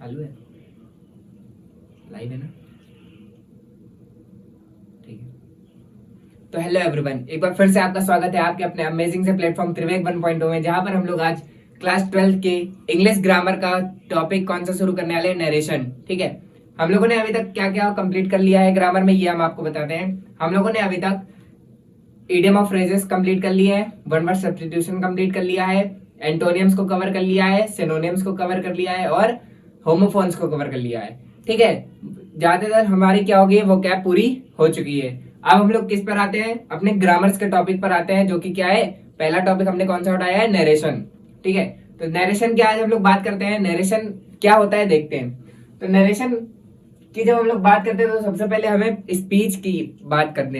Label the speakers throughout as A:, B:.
A: चालू है, लाइव है ना? ठीक है। तो हेलो एवरीवन, एक बार फिर से आपका स्वागत है आपके अपने अमेजिंग से प्लेटफॉर्म त्रिवेक 1.0 में, जहां पर हम लोग आज क्लास 12 के इंग्लिश ग्रामर का टॉपिक कौन सा शुरू करने वाले हैं, नरेशन। ठीक है। हम लोगों ने अभी तक क्या क्या कंप्लीट कर लिया है ग्रामर में, ये हम आपको बताते हैं। हम लोगों ने अभी तक इडियम ऑफ फ्रेजेस कंप्लीट कर लिए हैं, वन वर्ड सब्स्टिट्यूशन कंप्लीट कर लिया है, एंटोनियम्स को कवर कर लिया है, सिनोनियम्स को कवर कर लिया है और होमोफोन्स को कवर कर लिया है। ठीक है। ज्यादातर हमारी क्या होगी, वो क्या पूरी हो चुकी है। अब हम लोग किस पर आते हैं, अपने ग्रामर्स के टॉपिक पर आते हैं, जो कि क्या है, पहला टॉपिक हमने कौन सा उठाया है, नरेशन। ठीक है। तो नरेशन क्या, आज हम लोग बात करते हैं नरेशन क्या होता है, देखते हैं। तो नरेशन कि जब हम लोग बात करते हैं तो सबसे पहले हमें स्पीच की बात करते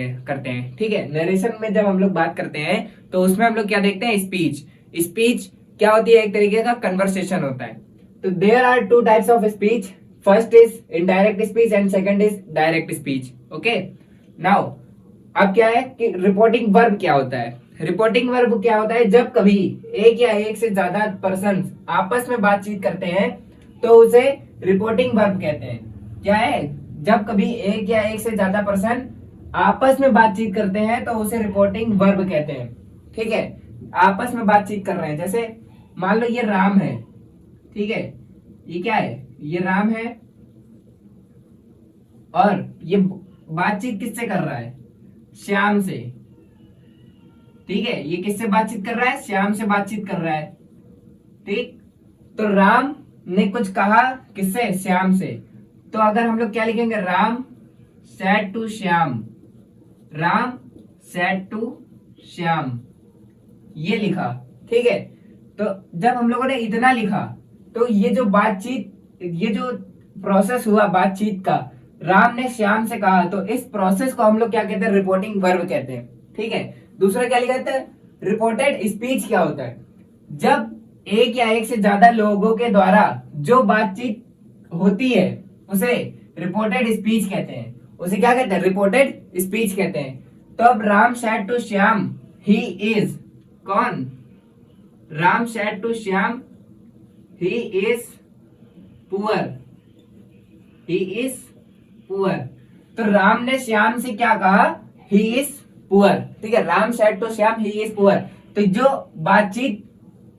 A: हैं। ठीक है। नरेशन में जब हम लोग बात करते हैं तो उसमें हम लोग क्या देखते हैं, स्पीच। स्पीच क्या होती है, एक तरीके का कन्वर्सेशन होता है। तो there are two types of speech, first is indirect speech and second is direct speech. Okay. Now अब क्या है कि रिपोर्टिंग वर्ब क्या होता है। रिपोर्टिंग वर्ब क्या होता है, जब कभी एक या एक से ज्यादा पर्सन आपस में बातचीत करते हैं तो उसे रिपोर्टिंग वर्ब कहते हैं। क्या है, जब कभी एक या एक से ज्यादा पर्सन आपस में बातचीत करते हैं तो उसे रिपोर्टिंग वर्ब कहते हैं। ठीक है। आपस में बातचीत कर रहे हैं, जैसे मान लो ये राम है। ठीक है। ये क्या है, ये राम है और ये बातचीत किससे कर रहा है, श्याम से। ठीक है। ये किससे बातचीत कर रहा है, श्याम से बातचीत कर रहा है। ठीक। तो राम ने कुछ कहा किससे, श्याम से। तो अगर हम लोग क्या लिखेंगे, Ram said to Shyam, Ram said to Shyam, ये लिखा। ठीक है। तो जब हम लोगों ने इतना लिखा तो ये जो बातचीत, ये जो प्रोसेस हुआ बातचीत का, राम ने श्याम से कहा, तो इस प्रोसेस को हम लोग क्या कहते हैं, रिपोर्टिंग वर्ब कहते हैं। ठीक है। दूसरा क्या लिखा है, रिपोर्टेड स्पीच क्या होता है, जब एक या एक से ज्यादा लोगों के द्वारा जो बातचीत होती है उसे रिपोर्टेड स्पीच कहते हैं। उसे क्या कहते हैं, रिपोर्टेड स्पीच कहते हैं। तो अब Ram said to Shyam he is, कौन, Ram said to Shyam he is poor, he is poor. तो राम ने श्याम से क्या कहा, ही इज पुअर। ठीक है। Ram said to Shyam he is poor. तो जो बातचीत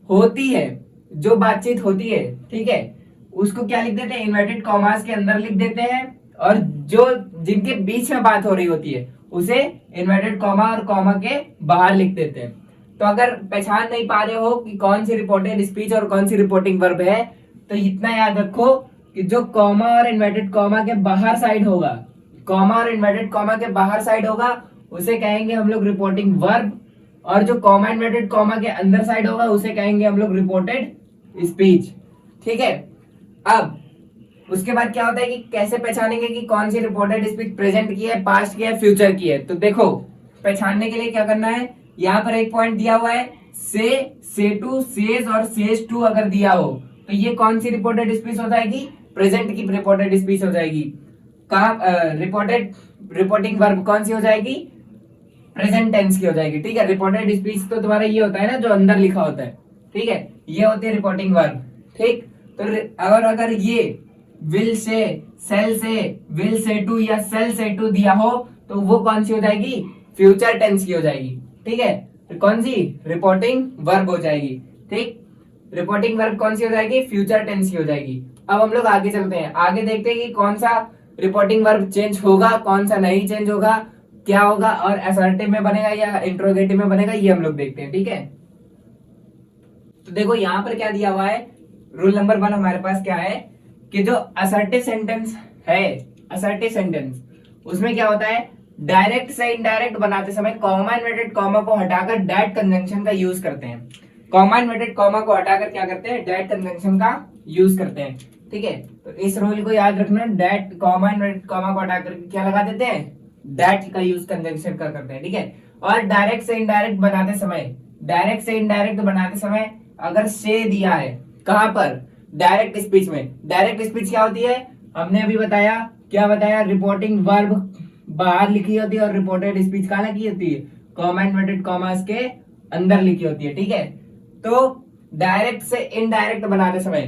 A: होती है, जो बातचीत होती है, ठीक है, उसको क्या लिख देते हैं, इन्वर्टेड कॉमास के अंदर लिख देते हैं, और जो जिनके बीच में बात हो रही होती है उसे इन्वर्टेड कॉमा और कॉमा के बाहर लिख देते हैं। तो अगर पहचान नहीं पा रहे हो कि कौन सी रिपोर्टेड स्पीच और कौन सी रिपोर्टिंग वर्ब है, तो इतना याद रखो कि जो कॉमा और इन्वर्टेड कॉमा के बाहर साइड होगा, कॉमा और इन्वर्टेड कॉमा के बाहर साइड होगा, उसे कहेंगे हम लोग रिपोर्टिंग वर्ब, और जो कॉमा इन्वर्टेड कॉमा के अंदर साइड होगा उसे कहेंगे हम लोग रिपोर्टेड स्पीच। ठीक है। अब उसके बाद क्या होता है कि कैसे पहचानेंगे कि कौन सी रिपोर्टेड स्पीच प्रेजेंट की है, पास्ट की है, फ्यूचर की है। तो देखो, पहचानने के लिए क्या करना है, यहाँ पर एक पॉइंट दिया हुआ है, से टू, सेज और सेज टू अगर दिया हो तो ये कौन सी रिपोर्टेड स्पीच हो जाएगी, प्रेजेंट की रिपोर्टेड स्पीच हो जाएगी। कहाँ रिपोर्टिंग वर्ब कौन सी हो जाएगी, प्रेजेंट टेंस की हो जाएगी। ठीक है। रिपोर्टेड स्पीच तो तुम्हारा ये होता है ना, जो अंदर लिखा होता है। ठीक है। ये होती है रिपोर्टिंग वर्ब। ठीक। तो अगर ये विल से, सेल से, विल से टू या सेल से टू दिया हो तो वो कौन सी हो जाएगी, फ्यूचर टेंस की हो जाएगी। ठीक है। तो कौन सी, रिपोर्टिंग वर्ब हो जाएगी। ठीक। रिपोर्टिंग वर्ब कौन सी हो जाएगी, फ्यूचर टेंस की हो जाएगी। अब हम लोग आगे चलते हैं, आगे देखते हैं कि कौन सा रिपोर्टिंग वर्ब चेंज होगा, कौन सा नहीं चेंज होगा, क्या होगा, और असर्टिव में बनेगा या इंट्रोगेटिव में बनेगा, ये हम लोग देखते हैं। ठीक है। तो देखो यहाँ पर क्या दिया हुआ है, रूल नंबर 1 हमारे पास क्या है कि जो असर्टिव सेंटेंस है, असर्टिव सेंटेंस, उसमें क्या होता है, डायरेक्ट से इनडायरेक्ट बनाते समय कॉमा इन्वर्टेड कॉमा को हटाकर डायरेक्ट कंजंक्शन का यूज करते हैं। कॉमा इन्वर्टेड कॉमा को हटाकर क्या करते हैं, डायरेक्ट कंजंक्शन का यूज करते हैं। ठीक है। तो इस रूल को याद रखना, डायरेक्ट कॉमा इन्वर्टेड कॉमा को हटाकर क्या लगा देते हैं, दैट का यूज कंजंक्शन का करते हैं। ठीक है। और डायरेक्ट से इनडायरेक्ट बनाते समय, डायरेक्ट से इनडायरेक्ट बनाते समय अगर से दिया है, कहां पर, डायरेक्ट स्पीच में। डायरेक्ट स्पीच क्या होती है, हमने अभी बताया, क्या बताया, रिपोर्टिंग वर्ब बाहर लिखी होती है और रिपोर्टेड स्पीच कहां लिखी होती है, कॉमा इन्वर्टेड कॉमास के अंदर लिखी होती है। ठीक है। तो डायरेक्ट से इनडायरेक्ट बनाते समय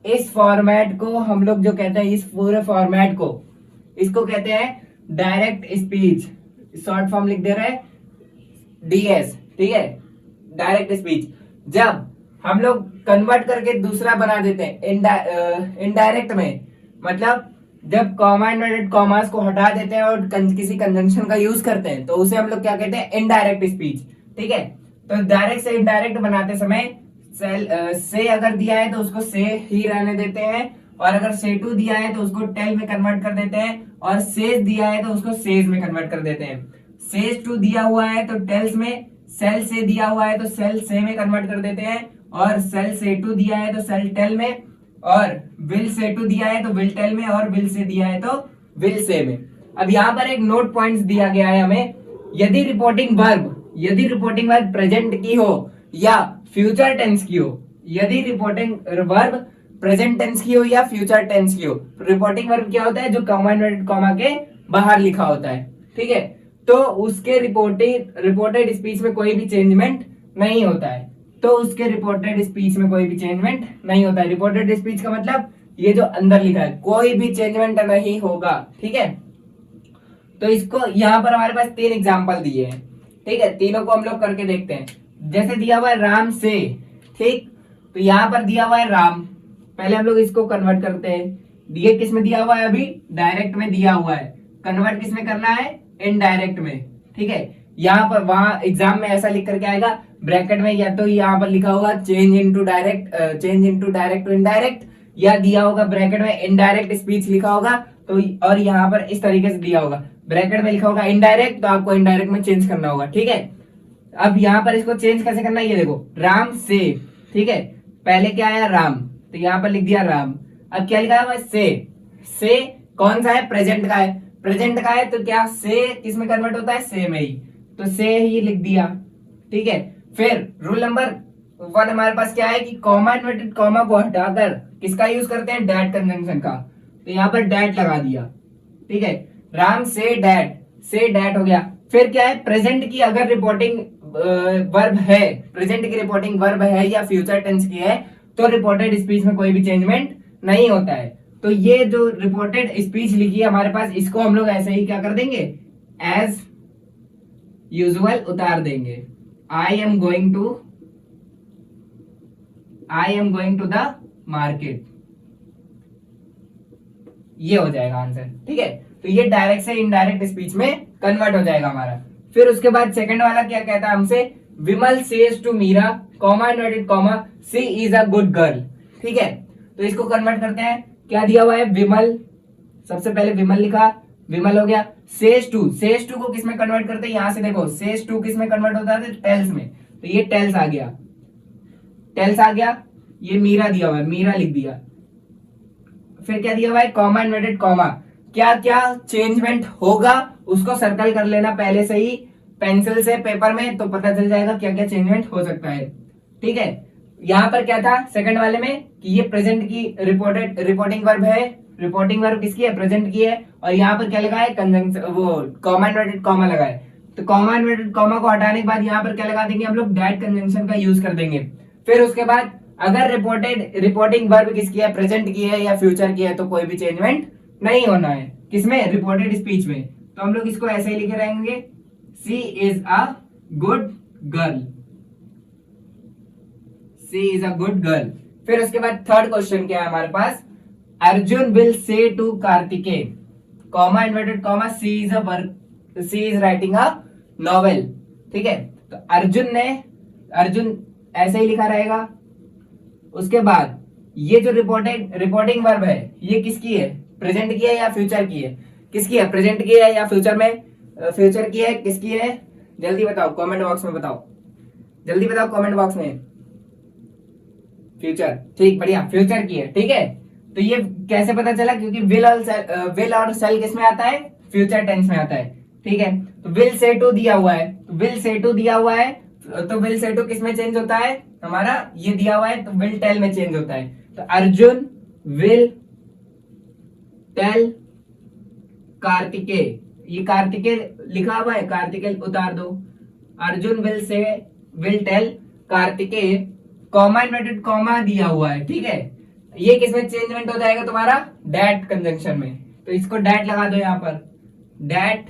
A: इस फॉर्मेट को हम लोग जो कहते हैं, इस पूरे फॉर्मेट को, इसको कहते हैं डायरेक्ट स्पीच। शॉर्ट फॉर्म लिख दे रहे हैं डीएस, ठीक है, डायरेक्ट स्पीच। जब हम लोग कन्वर्ट करके दूसरा बना देते हैं इनडायरेक्ट में, मतलब जब कॉमा इनवर्टेड कॉमास को हटा देते हैं और किसी कंजंक्शन का यूज करते हैं, तो उसे हम लोग क्या कहते हैं, इनडायरेक्ट स्पीच, ठीक है। तो डायरेक्ट से इनडायरेक्ट बनाते समय से अगर दिया है तो उसको से ही रहने देते हैं, और अगर से टू दिया है तो उसको टेल में कन्वर्ट कर देते हैं, और सेज दिया है तो उसको सेज में कन्वर्ट कर देते हैं। सेज टू दिया हुआ है तो टेल्स में, सेल से दिया हुआ है तो सेल से में कन्वर्ट कर देते हैं, और सेल से टू दिया है तो सेल टेल में, और विल से टू दिया है तो विल टेल में, और विल से दिया है तो विल से में। अब यहाँ पर एक नोट पॉइंट्स दिया गया है हमें, यदि रिपोर्टिंग वर्ब प्रेजेंट की हो या फ्यूचर टेंस की हो, यदि रिपोर्टिंग वर्ब प्रेजेंट टेंस की हो या फ्यूचर टेंस की हो। रिपोर्टिंग वर्ब क्या होता है, जो कॉमा इनवर्टेड कॉमा के बाहर लिखा होता है, ठीक है। तो उसके रिपोर्टेड स्पीच में कोई भी चेंजमेंट नहीं होता है, तो उसके रिपोर्टेड स्पीच में कोई भी चेंजमेंट नहीं होता है। रिपोर्टेड स्पीच का मतलब ये जो अंदर लिखा है, कोई भी चेंजमेंट नहीं होगा, ठीक है। तो इसको यहाँ पर हमारे पास 3 एग्जाम्पल दिए हैं, ठीक है, तीनों को हम लोग करके देखते हैं। जैसे दिया हुआ है राम से, ठीक, तो यहाँ पर दिया हुआ है राम, पहले हम लोग इसको कन्वर्ट करते हैं। ये किस में दिया हुआ है, अभी डायरेक्ट में दिया हुआ है, कन्वर्ट किस में करना है, इनडायरेक्ट में, ठीक है। यहाँ पर वहां एग्जाम में ऐसा लिख करके आएगा ब्रैकेट में, या तो यहाँ पर लिखा होगा change into direct to indirect, या दिया होगा ब्रैकेट में इनडायरेक्ट स्पीच लिखा होगा, तो और यहाँ पर इस तरीके से दिया होगा ब्रैकेट में लिखा होगा इनडायरेक्ट, तो आपको इनडायरेक्ट में चेंज करना होगा, ठीक है। अब यहाँ पर इसको चेंज कैसे करना है, ये देखो, राम से, ठीक है, पहले क्या आया राम, तो यहाँ पर लिख दिया राम। अब क्या लिखा है, से कौन सा है, प्रेजेंट का है, प्रेजेंट का है, तो क्या से किस में कन्वर्ट होता है, से में ही, तो से ही लिख दिया, ठीक है। फिर रूल नंबर 1 हमारे पास क्या है कि कॉमा इनवर्टेड कॉमा को हटाकर किसका यूज करते हैं, डैट कंजंक्शन का, तो यहाँ पर डैट लगा दिया, ठीक है। राम से डैट हो गया। फिर क्या है, प्रेजेंट की अगर रिपोर्टिंग वर्ब है, प्रेजेंट की रिपोर्टिंग वर्ब है या फ्यूचर टेंस की है, तो रिपोर्टेड स्पीच में कोई भी चेंजमेंट नहीं होता है। तो ये जो रिपोर्टेड स्पीच लिखी है हमारे पास, इसको हम लोग ऐसे ही क्या कर देंगे, एज यूजुअल उतार देंगे। I am going to the market, ये हो जाएगा आंसर, ठीक है। तो ये डायरेक्ट से इनडायरेक्ट स्पीच में कन्वर्ट हो जाएगा हमारा। फिर उसके बाद सेकंड वाला क्या कहता है हमसे, Vimal says to Meera, comma inverted comma, she is a good girl, ठीक है। तो इसको कन्वर्ट करते हैं, क्या दिया हुआ है, विमल, सबसे पहले विमल लिखा, विमल हो गया। सेज टू को किस में कन्वर्ट करते हैं, यहां से देखो, सेज टू किस में कन्वर्ट होता है, टेल्स में, तो ये टेल्स आ गया। ये मीरा दिया हुआ है, मीरा लिख दिया। फिर क्या दिया हुआ है, कॉमा इनवर्टेड कॉमा, क्या क्या चेंजमेंट होगा उसको सर्कल कर लेना पहले से ही पेंसिल से पेपर में, तो पता चल जाएगा क्या क्या चेंजमेंट हो सकता है, ठीक है। यहाँ पर क्या था सेकंड वाले में कि ये प्रेजेंट की रिपोर्टिंग वर्ब है, रिपोर्टिंग वर्ब किसकी है, प्रेजेंट की है, और यहाँ पर क्या लगा है, कंजंक्शन, वो कॉमा इनवर्टेड कॉमा लगा है। तो कॉमा इनवर्टेड कॉमा को हटाने के बाद यहाँ पर क्या लगा देंगे हम लोग, दैट कंजंक्शन का यूज कर देंगे। फिर उसके बाद अगर रिपोर्टिंग वर्ब किसकी है, प्रेजेंट की है या फ्यूचर की है, तो कोई भी चेंजमेंट नहीं होना है, किसमें, रिपोर्टेड स्पीच में। तो हम लोग इसको ऐसे ही लिखे रहेंगे, she is a good girl, she is a good girl. फिर उसके बाद थर्ड क्वेश्चन क्या है हमारे पास, Arjun will say to Kartikeya, comma inverted comma, she is writing a novel, ठीक है। तो अर्जुन ऐसे ही लिखा रहेगा। उसके बाद ये जो रिपोर्टिंग वर्ब है, ये किसकी है, प्रेजेंट की है या फ्यूचर की है, किसकी है, प्रेजेंट की है या फ्यूचर की है, किसकी है, जल्दी बताओ कमेंट बॉक्स में बताओ, जल्दी बताओ कमेंट बॉक्स में। फ्यूचर, ठीक, बढ़िया, फ्यूचर की है, ठीक है। तो ये कैसे पता चला, क्योंकि विल और सेल किस में आता है, फ्यूचर टेंस में आता है, ठीक है। तो विल से टू दिया हुआ है, तो विल से टू किस में चेंज होता है हमारा, ये दिया हुआ है, तो विल टेल में चेंज होता है। तो अर्जुन विल टेल कार्तिकेय, ये कार्तिकेय लिखा हुआ है, कार्तिकेय उतार दो। Arjun will tell Kartikeya, comma inverted comma दिया हुआ है, ठीक है। ये किसमें चेंजमेंट हो जाएगा तुम्हारा, डैट कंजंक्शन में, तो इसको डैट लगा दो यहाँ पर, डैट।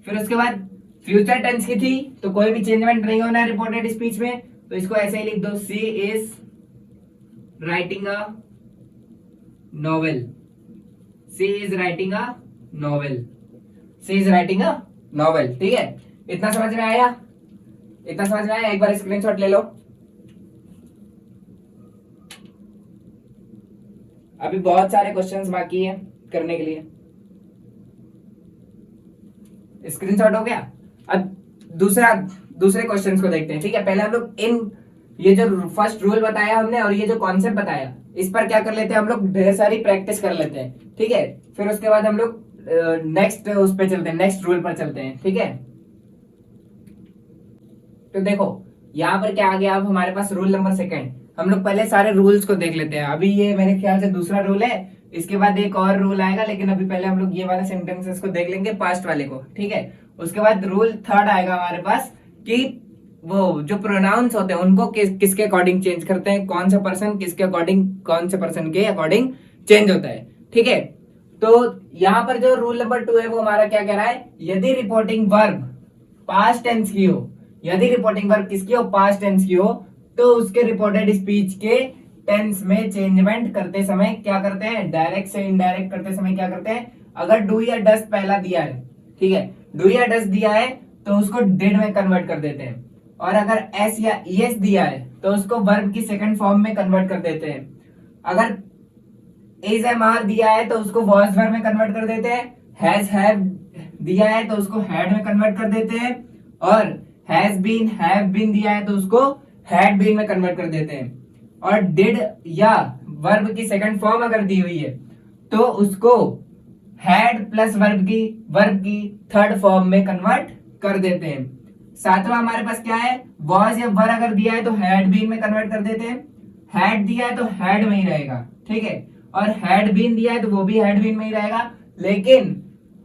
A: फिर उसके बाद फ्यूचर टेंस की थी तो कोई भी चेंजमेंट नहीं होना है रिपोर्टेड स्पीच में, तो इसको ऐसे ही लिख दो, she is writing a novel, she is writing a novel, she is writing a novel. ठीक है, इतना समझ में आया, इतना समझ में आया। एक बार स्क्रीनशॉट ले लो। अभी बहुत सारे क्वेश्चंस बाकी हैं करने के लिए। स्क्रीनशॉट हो गया। अब दूसरे क्वेश्चंस को देखते हैं। ठीक है, पहले हम लोग ये जो फर्स्ट रूल बताया हमने और ये जो कॉन्सेप्ट बताया, इस पर क्या कर लेते हैं हम लोग, ढेर सारी प्रैक्टिस कर लेते हैं। ठीक है, फिर उसके बाद हम लोग नेक्स्ट उस पे चलते हैं, नेक्स्ट रूल पर चलते हैं। ठीक है, तो देखो यहाँ पर क्या आ गया, अब हमारे पास रूल नंबर सेकंड। हम लोग पहले सारे रूल्स को देख लेते हैं। अभी ये मेरे ख्याल से दूसरा रूल है, इसके बाद एक और रूल आएगा, लेकिन अभी पहले हम लोग ये वाले सेंटेंसेस को देख लेंगे, पास्ट वाले को। ठीक है, उसके बाद रूल थर्ड आएगा हमारे पास कि वो जो प्रोनाउंस होते हैं उनको किसके अकॉर्डिंग चेंज करते हैं, कौन सा पर्सन किसके अकॉर्डिंग, कौन से पर्सन के अकॉर्डिंग चेंज होता है। ठीक है, तो यहाँ पर जो रूल नंबर 2 है वो हमारा क्या कह रहा है, यदि रिपोर्टिंग वर्ब पास्ट टेंस की हो, यदि रिपोर्टिंग वर्ब किसकी हो, पास्ट टेंस की हो, तो उसके रिपोर्टेड स्पीच के टेंस में चेंजमेंट करते समय क्या करते हैं, डायरेक्ट से इनडायरेक्ट करते समय क्या करते हैं, अगर डू या डस पहला दिया है, ठीक है, डू या डस दिया है तो उसको डिड में कन्वर्ट कर देते हैं, और अगर एस या ईएस दिया है तो उसको वर्ब की सेकंड फॉर्म में कन्वर्ट कर देते हैं। अगर इज एम आर दिया है तो उसको वॉज वर्ब में कन्वर्ट कर देते हैं, हैज हैव दिया है तो उसको हैड में कन्वर्ट कर देते हैं, और हैज बीन हैव बीन दिया है तो उसको हैड बीन में कन्वर्ट कर देते हैं, और डिड या वर्ब की सेकंड फॉर्म अगर दी हुई है तो उसको हैड प्लस वर्ब की थर्ड फॉर्म में कन्वर्ट कर देते हैं। सातवां हमारे पास क्या है, वॉज या वर अगर दिया है तो हैड बीन में कन्वर्ट कर देते हैं, हैड दिया है तो हैड में ही रहेगा। ठीक है, और हैड बीन दिया है तो वो भी हैड बीन में ही रहेगा। लेकिन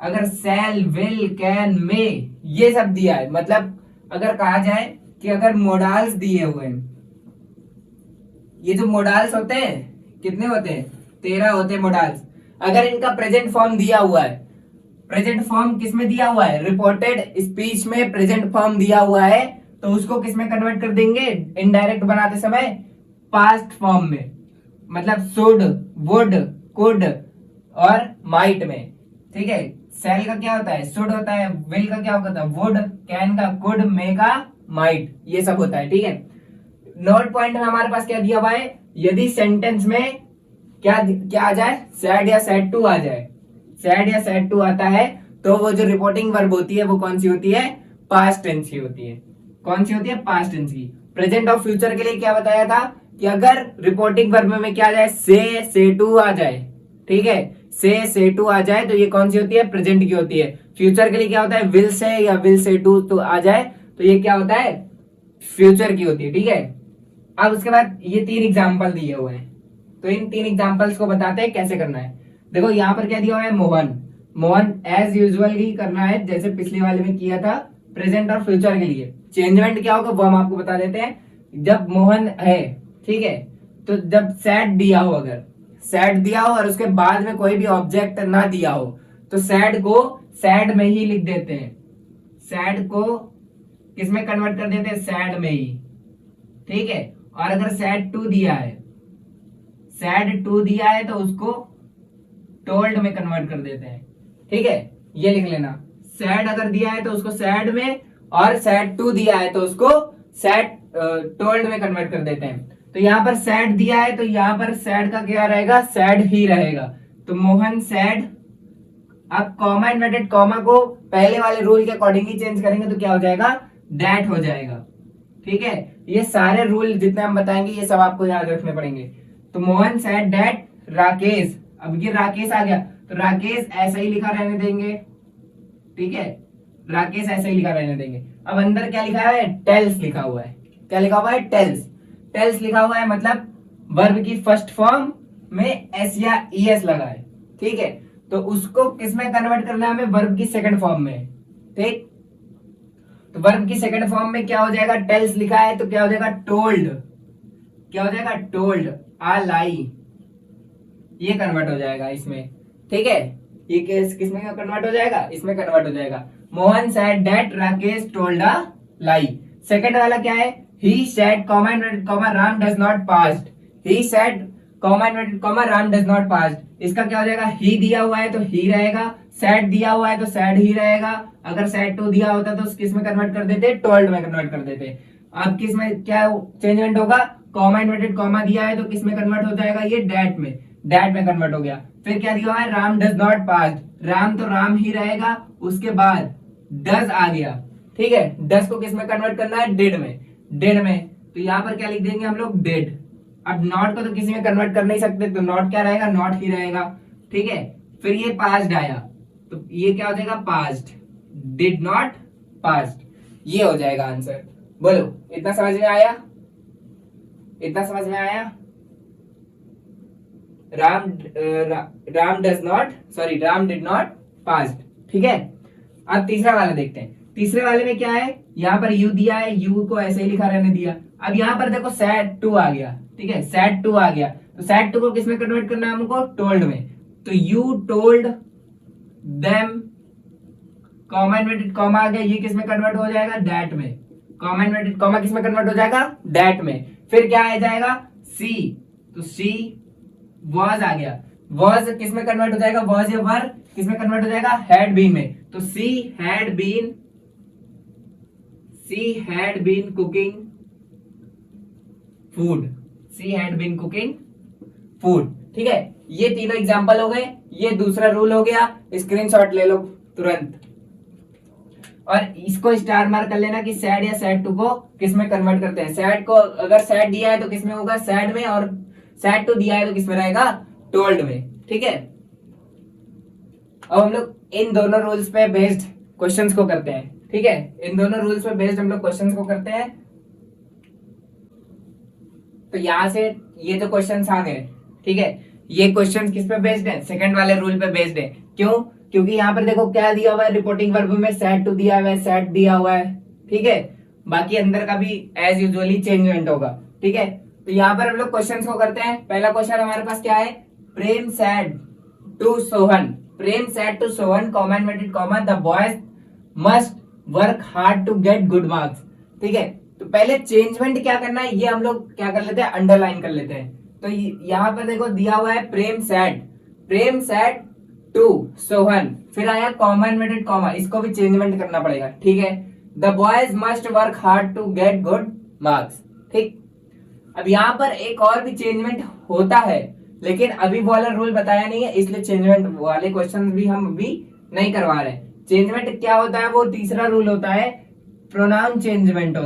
A: अगर सेल विल कैन मे ये सब दिया है, मतलब अगर कहा जाए कि अगर मोडाल्स दिए हुए हैं, ये जो मोडाल्स होते हैं कितने होते हैं, 13 होते हैं मोडाल्स, अगर इनका प्रेजेंट फॉर्म दिया हुआ है, प्रेजेंट फॉर्म किसमें दिया हुआ है, रिपोर्टेड स्पीच में प्रेजेंट फॉर्म दिया हुआ है, तो उसको किसमें कन्वर्ट कर देंगे, इनडायरेक्ट बनाते समय पास्ट फॉर्म में, मतलब शुड वुड कुड और माइट में। ठीक है, सेल का क्या होता है, शुड होता है, विल का क्या होता है, वुड, कैन का कुड, मे का माइट, ये सब होता है। ठीक है, नोट पॉइंट में हमारे पास क्या दिया हुआ है, यदि सेंटेंस में क्या क्या आ जाए, सैड या सैड टू आ जाए, सैड या सैड टू आता है तो वो जो रिपोर्टिंग वर्ब होती है वो कौन सी होती है, पास्ट टेंस की होती है। कौन सी होती है, पास्ट टेंस की। प्रेजेंट और फ्यूचर के लिए क्या बताया था कि अगर रिपोर्टिंग वर्ब में क्या आ जाए, से टू आ जाए, ठीक है, से टू आ जाए तो ये कौन सी होती है, प्रेजेंट की होती है। फ्यूचर के लिए क्या होता है, विल से या विल से टू तो आ जाए तो ये क्या होता है, फ्यूचर की होती है। ठीक है, अब उसके बाद ये 3 एग्जाम्पल दिए हुए हैं, तो इन 3 एग्जाम्पल्स को बताते हैं कैसे करना है। देखो यहाँ पर क्या दिया हुआ है, मोहन एज यूजुअल ही करना है जैसे पिछले वाले में किया था, प्रेजेंट और फ्यूचर के लिए। चेंजमेंट क्या होगा वो हम आपको बता देते हैं। जब मोहन है, ठीक है, तो जब सैड दिया हो, अगर सैड दिया हो और उसके बाद में कोई भी ऑब्जेक्ट ना दिया हो तो सैड को सैड में ही लिख देते हैं, सैड को किसमें कन्वर्ट कर देते हैं, सैड में ही। ठीक है, और अगर सैड टू दिया है, सैड टू दिया है तो उसको टोल्ड में कन्वर्ट कर देते हैं। ठीक है, ये लिख लेना, सैड अगर दिया है तो उसको सैड में, और सैड टू दिया है तो उसको सैड टोल्ड में कन्वर्ट कर देते हैं। तो यहाँ पर सैड दिया है तो यहाँ पर सैड का क्या रहेगा, सैड ही रहेगा, तो मोहन सैड। अब कॉमा इन्वर्टेड कॉमा को पहले वाले रूल के अकॉर्डिंग ही चेंज करेंगे तो क्या हो जाएगा, दैट हो जाएगा। ठीक है, ये सारे रूल जितने हम बताएंगे ये सब आपको याद रखने पड़ेंगे। तो मोहन सैड दैट राकेश, अब ये राकेश आ गया तो राकेश ऐसा ही लिखा रहने देंगे। ठीक है, राकेश ऐसा ही लिखा रहने देंगे। अब अंदर क्या लिखा है, टेल्स लिखा हुआ है। क्या लिखा हुआ है, टेल्स। टेल्स लिखा हुआ है मतलब वर्ब की फर्स्ट फॉर्म में एस या ईएस लगा है। ठीक है, तो उसको किसमें कन्वर्ट करना है हमें, वर्ब की सेकंड फॉर्म में। ठीक, तो वर्ब की सेकंड फॉर्म में क्या हो जाएगा, टेल्स लिखा है तो क्या हो जाएगा, टोल्ड। क्या हो जाएगा, टोल्ड, आ लाई। ये कन्वर्ट हो जाएगा इसमें, ठीक है। ये केस किसमें कन्वर्ट हो जाएगा, इसमें कन्वर्ट हो जाएगा। Mohan said that Rakesh told a lie. Second वाला क्या है, he said comma inverted comma Ram does not passed. He said comma inverted comma Ram does not passed. इसका क्या हो जाएगा, ही दिया हुआ है तो ही रहेगा, सेड दिया हुआ है तो सेड ही रहेगा। अगर सेड टू दिया होता तो किस में कन्वर्ट कर देते, टोल्ड में कन्वर्ट कर देते। अब किस में क्या चेंजमेंट होगा, कॉमा इनवर्टेड कॉमा दिया है तो किस में कन्वर्ट हो जाएगा, ये डैट में, डैट में कन्वर्ट हो गया। फिर क्या दिया हुआ है, Ram does not passed. Ram तो राम ही रहेगा, उसके बाद डज आ गया, ठीक है। डज को किस में कन्वर्ट करना है, डिड में, डिड में। तो यहाँ पर क्या लिख देंगे हम लोग, डिड। अब नॉट को तो किसी में कन्वर्ट कर नहीं सकते, तो नॉट क्या रहेगा, नॉट ही रहेगा, ठीक है। फिर ये पास्ड आया तो ये क्या हो जाएगा, पास्ड, डिड नॉट पास्ड, ये हो जाएगा आंसर। बोलो इतना समझ में आया, इतना समझ में आया। Ram does not, sorry Ram did not passed, ठीक है। अब तीसरा वाला देखते हैं। तीसरे वाले में क्या है, यहाँ पर यू दिया है, यू को ऐसे ही लिखा रहने दिया। अब यहाँ पर देखो सैड टू आ गया, ठीक है, सैड टू आ गया। तो सैड टू को किसमें कन्वर्ट करना है हमको, टोल्ड में। तो you told them, comma inverted comma आ गया, ये किसमें कन्वर्ट हो जाएगा, दैट में। कॉमा इनवर्टेड कॉमा किसमें कन्वर्ट हो जाएगा, दैट में। फिर क्या आ जाएगा, सी, तो सी वॉज आ गया, वॉज किसमें कन्वर्ट हो जाएगा, वॉज या वर किसमें कन्वर्ट हो जाएगा, हैड बीन में। तो she had been cooking food, she had been cooking food, ठीक है। ये तीनों एग्जांपल हो गए। ये दूसरा रूल हो गया, स्क्रीनशॉट ले लो तुरंत और इसको स्टार मार्क कर लेना कि सैड या सैड टू को किसमें कन्वर्ट करते हैं। सैड को अगर सैड दिया है तो किसमें होगा, सैड में, और सैड टू दिया है तो किसमें रहेगा, टोल्ड में, ठीक है। अब हम लोग इन दोनों रूल्स पे बेस्ड क्वेश्चंस को करते हैं, ठीक है। इन दोनों रूल्स पे बेस्ड हम लोग क्वेश्चंस को करते हैं। तो यहां से ये जो क्वेश्चंस आ गए, ठीक है, ये क्वेश्चंस किस पे बेस्ड है, सेकंड वाले रूल पे बेस्ड है। क्यों, क्योंकि यहाँ पर देखो क्या दिया हुआ है, रिपोर्टिंग वर्ब में सैड टू दिया हुआ है, सैड दिया हुआ है, ठीक है। बाकी अंदर का भी एज यूजुअली चेंजमेंट होगा, ठीक है। तो यहाँ पर हम लोग क्वेश्चंस को करते हैं। पहला क्वेश्चन हमारे पास क्या है, Prem said to Sohan, Prem said to Sohan comma inverted comma the boys must work hard to get good marks, ठीक है। तो पहले चेंजमेंट क्या करना है, ये हम लोग क्या कर लेते हैं, अंडरलाइन कर लेते हैं। तो यहाँ पर देखो दिया हुआ है प्रेम सैड टू सोहन, फिर आया कॉमा इनवर्टेड कॉमा, इसको भी चेंजमेंट करना पड़ेगा, ठीक है। The boys must work hard to get good marks, ठीक। अब यहाँ पर एक और भी चेंजमेंट होता है, लेकिन अभी वो वाला रूल बताया नहीं है, इसलिए चेंजमेंट वाले क्वेश्चन भी हम अभी नहीं करवा रहे। चेंजमेंट क्या होता है, वो तीसरा रूल होता है, प्रोनाउन चेंजमेंट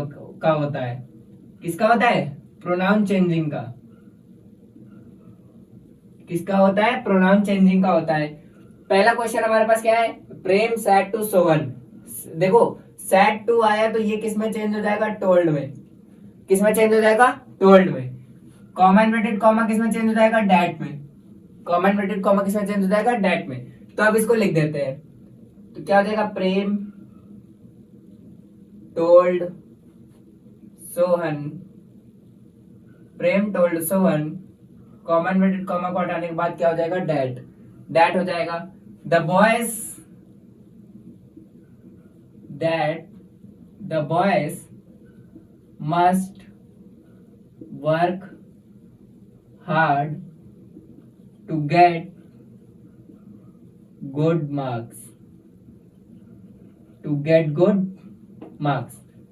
A: का होता है। किसका होता है, प्रोनाउन चेंजिंग का। किसका होता है, प्रोनाउन चेंजिंग का होता है। पहला क्वेश्चन हमारे पास क्या है, प्रेम सैड टू सोहन। देखो सैड टू आया तो ये किसमें चेंज हो जाएगा, टोल्ड में। किसमें चेंज हो जाएगा, टोल्ड में। कॉमा इनवर्टेड कॉमा किसमें चेंज हो जाएगा, डैट में। कॉमा इनवर्टेड कॉमा किसमें चेंज हो जाएगा, डैट में। तो अब इसको लिख देते हैं। तो क्या हो जाएगा, Prem told Sohan, Prem told Sohan, comma inverted comma को हटाने के बाद क्या हो जाएगा, डैट, डैट हो जाएगा। The boys must work hard to get good marks,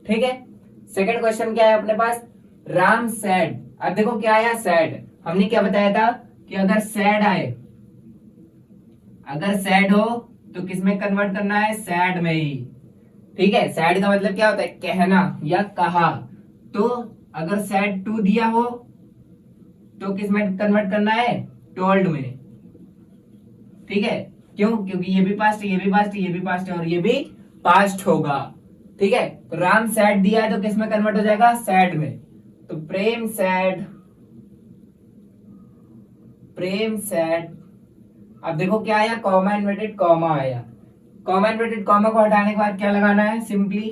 A: ठीक है। सेकंड क्वेश्चन क्या है अपने पास, राम सैड। अब देखो क्या आया, सैड। हमने क्या बताया था कि अगर सैड आए, अगर सैड हो तो किसमें कन्वर्ट करना है, सैड में ही, ठीक है। सैड का मतलब क्या होता है, कहना या कहा। तो अगर सैड टू दिया हो तो किसमें कन्वर्ट करना है, टोल्ड में, ठीक है। क्यों, क्योंकि ये भी पास्ट है, ये भी पास्ट है, ये भी पास्ट है और ये भी पास्ट होगा, ठीक है। तो राम सैड दिया है तो किसमें कन्वर्ट हो जाएगा, सैड में। तो प्रेम सैड। अब देखो क्या आया, कॉमा इनवर्टेड कॉमा आया। कॉमा इनवर्टेड कॉमा को हटाने के बाद क्या लगाना है, सिंपली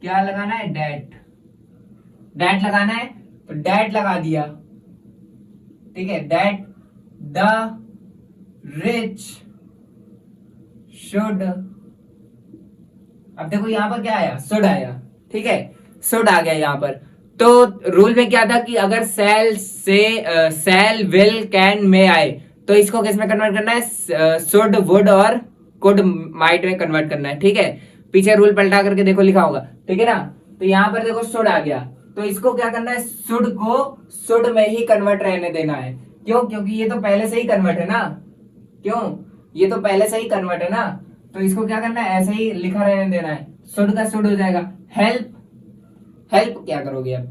A: क्या लगाना है, डैट, डैट लगाना है। तो डैट लगा दिया, ठीक है, दैट द रिच शुड, अब देखो यहाँ पर क्या आया, शुड आया, ठीक है, शुड आ गया यहाँ पर। तो रूल में क्या था कि अगर सेल से सेल विल कैन में आए तो इसको किस में कन्वर्ट करना है, शुड वुड और कुड माइट में कन्वर्ट करना है, ठीक है। पीछे रूल पलटा करके देखो लिखा होगा, ठीक है ना। तो यहाँ पर देखो शुड आ गया, तो इसको क्या करना है, शुड को शुड में ही कन्वर्ट रहने देना है। क्यों? क्योंकि ये तो पहले से ही कन्वर्ट है ना, क्यों, ये तो पहले से ही कन्वर्ट है ना, तो इसको क्या करना है, ऐसे ही लिखा रहने देना है, शुड का शुड हो जाएगा। हेल्प, हेल्प क्या करोगे अब,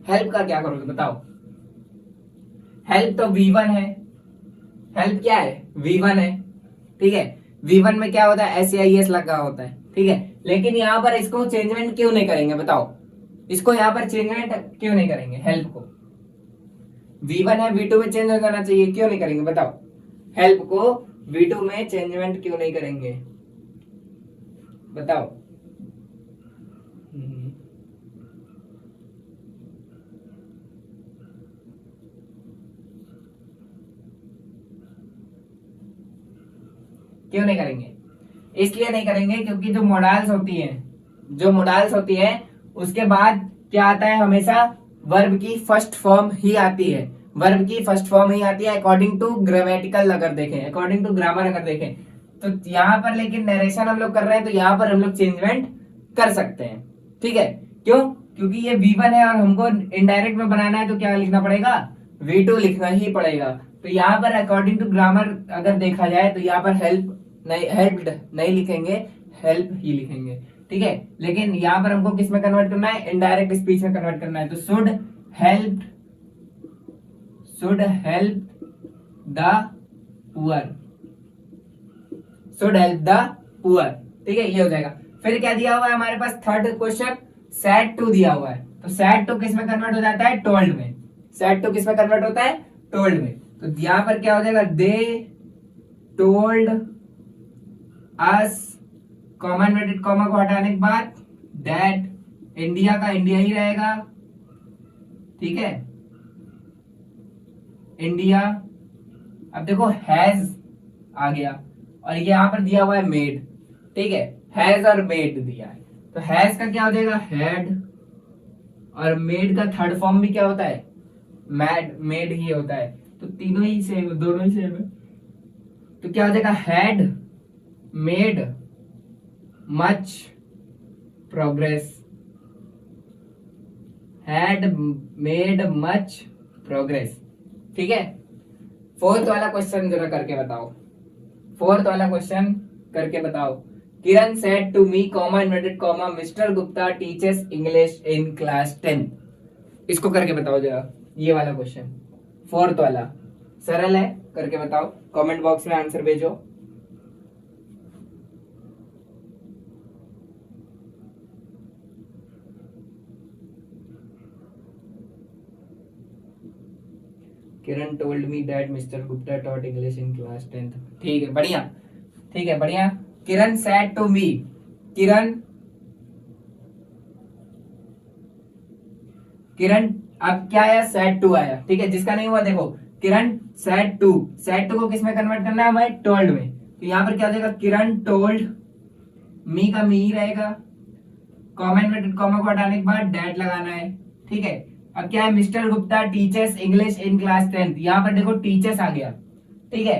A: हेल्प का क्या करोगे बताओ, हेल्प तो V1 है, हेल्प क्या है, V1 है, ठीक है। V1 में क्या होता है, SAIS लगा होता है, ठीक है। लेकिन यहाँ पर इसको चेंजमेंट क्यों नहीं करेंगे बताओ, इसको यहाँ पर चेंजमेंट क्यों नहीं करेंगे, हेल्प को, V1 है V2 में चेंज हो जाना चाहिए, क्यों नहीं करेंगे बताओ, हेल्प को V2 में चेंजमेंट क्यों नहीं करेंगे बताओ। क्यों नहीं करेंगे, इसलिए नहीं करेंगे क्योंकि जो मोडाल्स होती हैं, जो मोडाल्स होती है उसके बाद क्या आता है, हमेशा वर्ब की फर्स्ट फॉर्म ही आती है, वर्ब की फर्स्ट फॉर्म ही आती है अकॉर्डिंग टू ग्रामेटिकल, अगर देखें अकॉर्डिंग टू ग्रामर अगर देखें तो। यहाँ पर लेकिन नरेशन हम लोग कर रहे हैं तो यहाँ पर हम लोग चेंजमेंट कर सकते हैं, ठीक है। क्यों? क्योंकि ये V1 है और हमको इनडायरेक्ट में बनाना है, तो क्या लिखना पड़ेगा, V2 लिखना ही पड़ेगा। तो यहाँ पर अकॉर्डिंग टू ग्रामर अगर देखा जाए तो यहाँ पर हेल्प नहीं, हेल्प्ड नहीं लिखेंगे, हेल्प ही लिखेंगे, ठीक है। लेकिन यहाँ पर हमको किस में कन्वर्ट करना है, इनडायरेक्ट स्पीच में कन्वर्ट करना है, तो should help, should help the poor, should help the poor, ठीक है, ये हो जाएगा। फिर क्या दिया हुआ है हमारे पास, थर्ड क्वेश्चन सैड टू दिया हुआ है, तो सैड टू किस में कन्वर्ट हो जाता है, टोल्ड में, सैड टू किस में कन्वर्ट होता है, टोल्ड में। तो यहाँ पर क्या हो जाएगा, they told us, comma inverted comma को हटाने के बाद दैट, इंडिया का इंडिया ही रहेगा, ठीक है, इंडिया। अब देखो हैज आ गया और ये यहाँ पर दिया हुआ है मेड, ठीक है, हैज और मेड दिया है, तो हैज का क्या हो जाएगा, हैड, और मेड का थर्ड फॉर्म भी क्या होता है, मैड, मेड ही होता है, तो तीनों ही सेम, दोनों ही सेम है। तो क्या हो जाएगा, had made much progress, had made much progress, ठीक है। फोर्थ वाला क्वेश्चन जरा करके बताओ, फोर्थ वाला क्वेश्चन करके बताओ। Kiran said to me, comma inverted comma, mister Gupta teachers English in class 10, इसको करके बताओ जरा, ये वाला क्वेश्चन फोर्थ वाला, सरल है, करके बताओ, कमेंट बॉक्स में आंसर भेजो। Kiran told me that mister Gupta taught English in class 10th, ठीक है, बढ़िया, ठीक है, बढ़िया। किरण सेड टू मी, किरण, किरण, अब क्या आया, सेड टू आया, ठीक है, जिसका नहीं हुआ देखो, किरण सेड टू, सेड टू को किस में कन्वर्ट करना है हमें, टोल्ड में, तो यहाँ पर क्या हो जाएगा, किरण टोल्ड, मी का मी ही रहेगा, कॉमा इन्वर्टेड कॉमा को हटाने के बाद डैट लगाना है, ठीक है। अब क्या है, mister Gupta teachers English in class 10th, यहाँ पर देखो टीचर्स आ गया, ठीक है,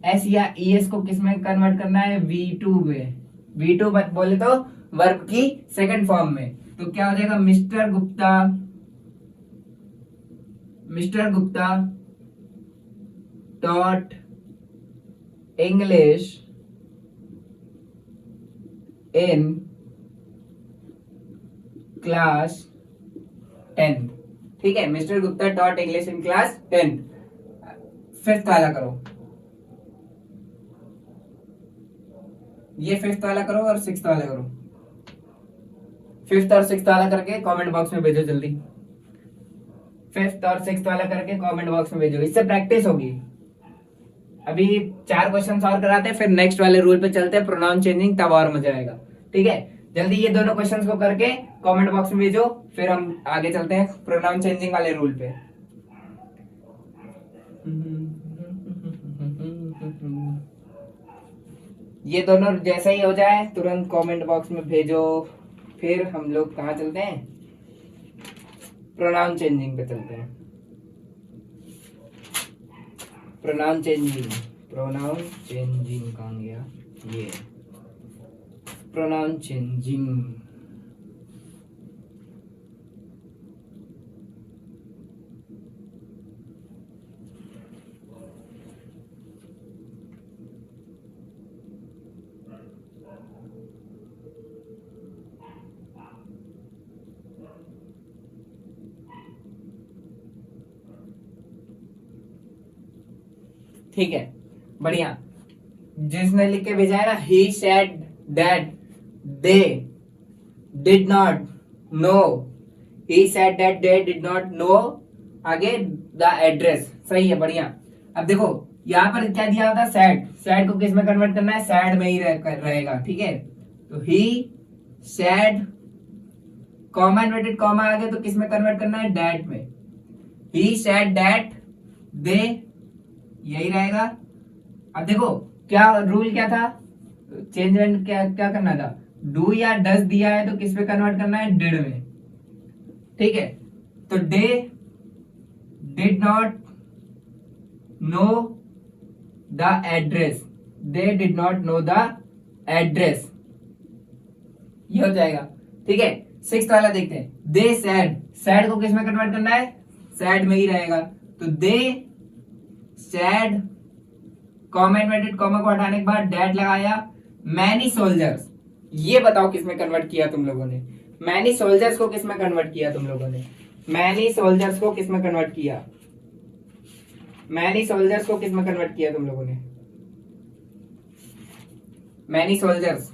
A: एस या ES को किस में कन्वर्ट करना है, V2 में, V2 बोले तो वर्ब की सेकंड फॉर्म में, तो क्या हो जाएगा, mister Gupta, mister Gupta taught English in class 10th, ठीक है, mister Gupta taught English in class 10th। Fifth वाला करो, ये फिफ्थ वाला करो और सिक्स्थ वाला करो, फिफ्थ और सिक्स्थ वाला करके कमेंट बॉक्स में भेजो जल्दी, फिफ्थ और सिक्स्थ वाला करके कमेंट बॉक्स में भेजो, इससे प्रैक्टिस होगी। अभी 4 क्वेश्चन और कराते हैं, फिर नेक्स्ट वाले रूल पे चलते हैं, प्रोनाउन चेंजिंग, तब और मजा आएगा, ठीक है। जल्दी ये दोनों क्वेश्चंस को करके कमेंट बॉक्स में भेजो, फिर हम आगे चलते हैं प्रोनाउन चेंजिंग वाले रूल पे। ये दोनों जैसा ही हो जाए तुरंत कमेंट बॉक्स में भेजो। फिर हम लोग कहाँ चलते हैं, प्रोनाउन चेंजिंग पे चलते हैं। प्रोनाउन चेंजिंग, प्रोनाउन चेंजिंग कहाँ गया, ये प्रोनाउन चेंजिंग। ठीक है, बढ़िया। जिसने लिख के भेजा है ना, he said that they did not know, he said that they did not know, आगे द एड्रेस, सही है, बढ़िया। अब देखो यहाँ पर क्या दिया होता है, सैड, सैड को किस में कन्वर्ट करना है, सैड में ही रहेगा, ठीक है। तो he said, comma inverted comma आगे तो किस में कन्वर्ट करना है, डैट में। ही सैड दैट दे, यही रहेगा। अब देखो क्या रूल क्या था, चेंजमेंट क्या क्या करना था, डू या डस दिया है तो किस पे कन्वर्ट करना है, डिड में, ठीक है। तो they did not know the address, they did not know the address, ये हो जाएगा, ठीक है। सिक्स्थ वाला देखते हैं, दे सैड, सैड को किस में कन्वर्ट करना है, सैड में ही रहेगा। तो दे सैड, कॉमा इन्वर्टेड कॉमा को हटाने के बाद डैट लगाया, मैनी सोल्जर्स, ये बताओ किस में कन्वर्ट किया तुम लोगों ने, मैनी सोल्जर्स को किस में कन्वर्ट किया तुम लोगों ने, मैनी सोल्जर्स को किस में कन्वर्ट किया, मैनी सोल्जर्स को किस में कन्वर्ट किया तुम लोगों ने, मैनी सोल्जर्स।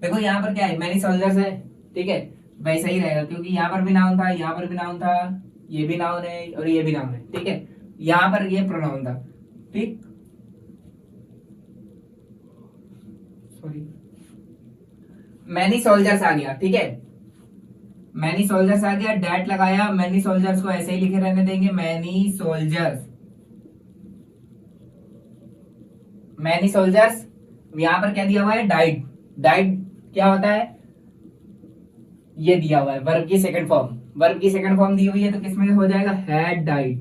A: देखो यहाँ पर क्या है, मैनी सोल्जर्स है, ठीक है, वैसा ही रहेगा क्योंकि यहाँ पर भी नाउन था, यहाँ पर भी नाउन था, ये भी नाउन है और ये भी नाउन है, ठीक है। यहाँ पर ये प्रोनाउन था, ठीक, सॉरी, मैनी सोल्जर्स आ गया, ठीक है, मैनी सोल्जर्स आ गया, डैट लगाया, मैनी सोल्जर्स को ऐसे ही लिखे रहने देंगे, मैनी सोल्जर्स, मैनी सोल्जर्स। यहाँ पर क्या दिया हुआ है, डाइड, डाइड क्या होता है, ये दिया हुआ है वर्ब की सेकंड फॉर्म, वर्ब की सेकंड फॉर्म दी हुई है तो किसमें हो जाएगा, हैड डाइड,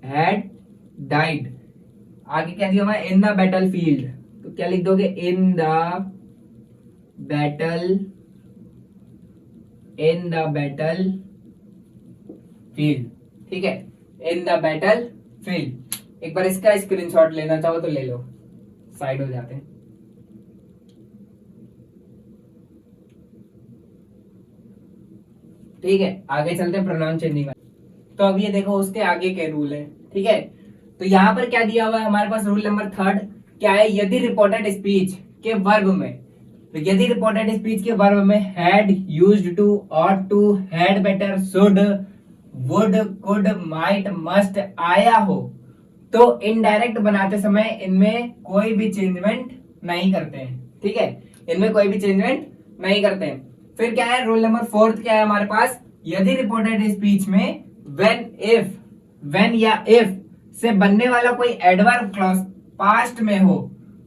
A: हैड डाइड। आगे क्या दिया हुआ है, इन द बैटल फील्ड, तो क्या लिख दोगे, in the battle, in the battle field, ठीक है, इन द बैटल फील्ड। एक बार इसका स्क्रीनशॉट लेना चाहो तो ले लो, साइड हो जाते हैं। ठीक है, आगे चलते हैं प्रोनाउन चेंजिंग में। तो अब ये देखो उसके आगे के रूल है, ठीक है। तो यहाँ पर क्या दिया हुआ है हमारे पास, रूल नंबर 3 क्या है, यदि रिपोर्टेड स्पीच के वर्ब में, तो यदि रिपोर्टेड स्पीच के वर्ब में had, used to, ought to, had better, should, would, could, might, must आया हो तो इनडायरेक्ट बनाते समय इनमें कोई भी चेंजमेंट नहीं करते हैं, ठीक है, इनमें कोई भी चेंजमेंट नहीं करते हैं। फिर क्या है, रूल नंबर 4 क्या है हमारे पास, यदि रिपोर्टेड स्पीच में व्हेन, इफ, व्हेन या इफ से बनने वाला कोई एडवर्ब क्लॉज पास्ट में हो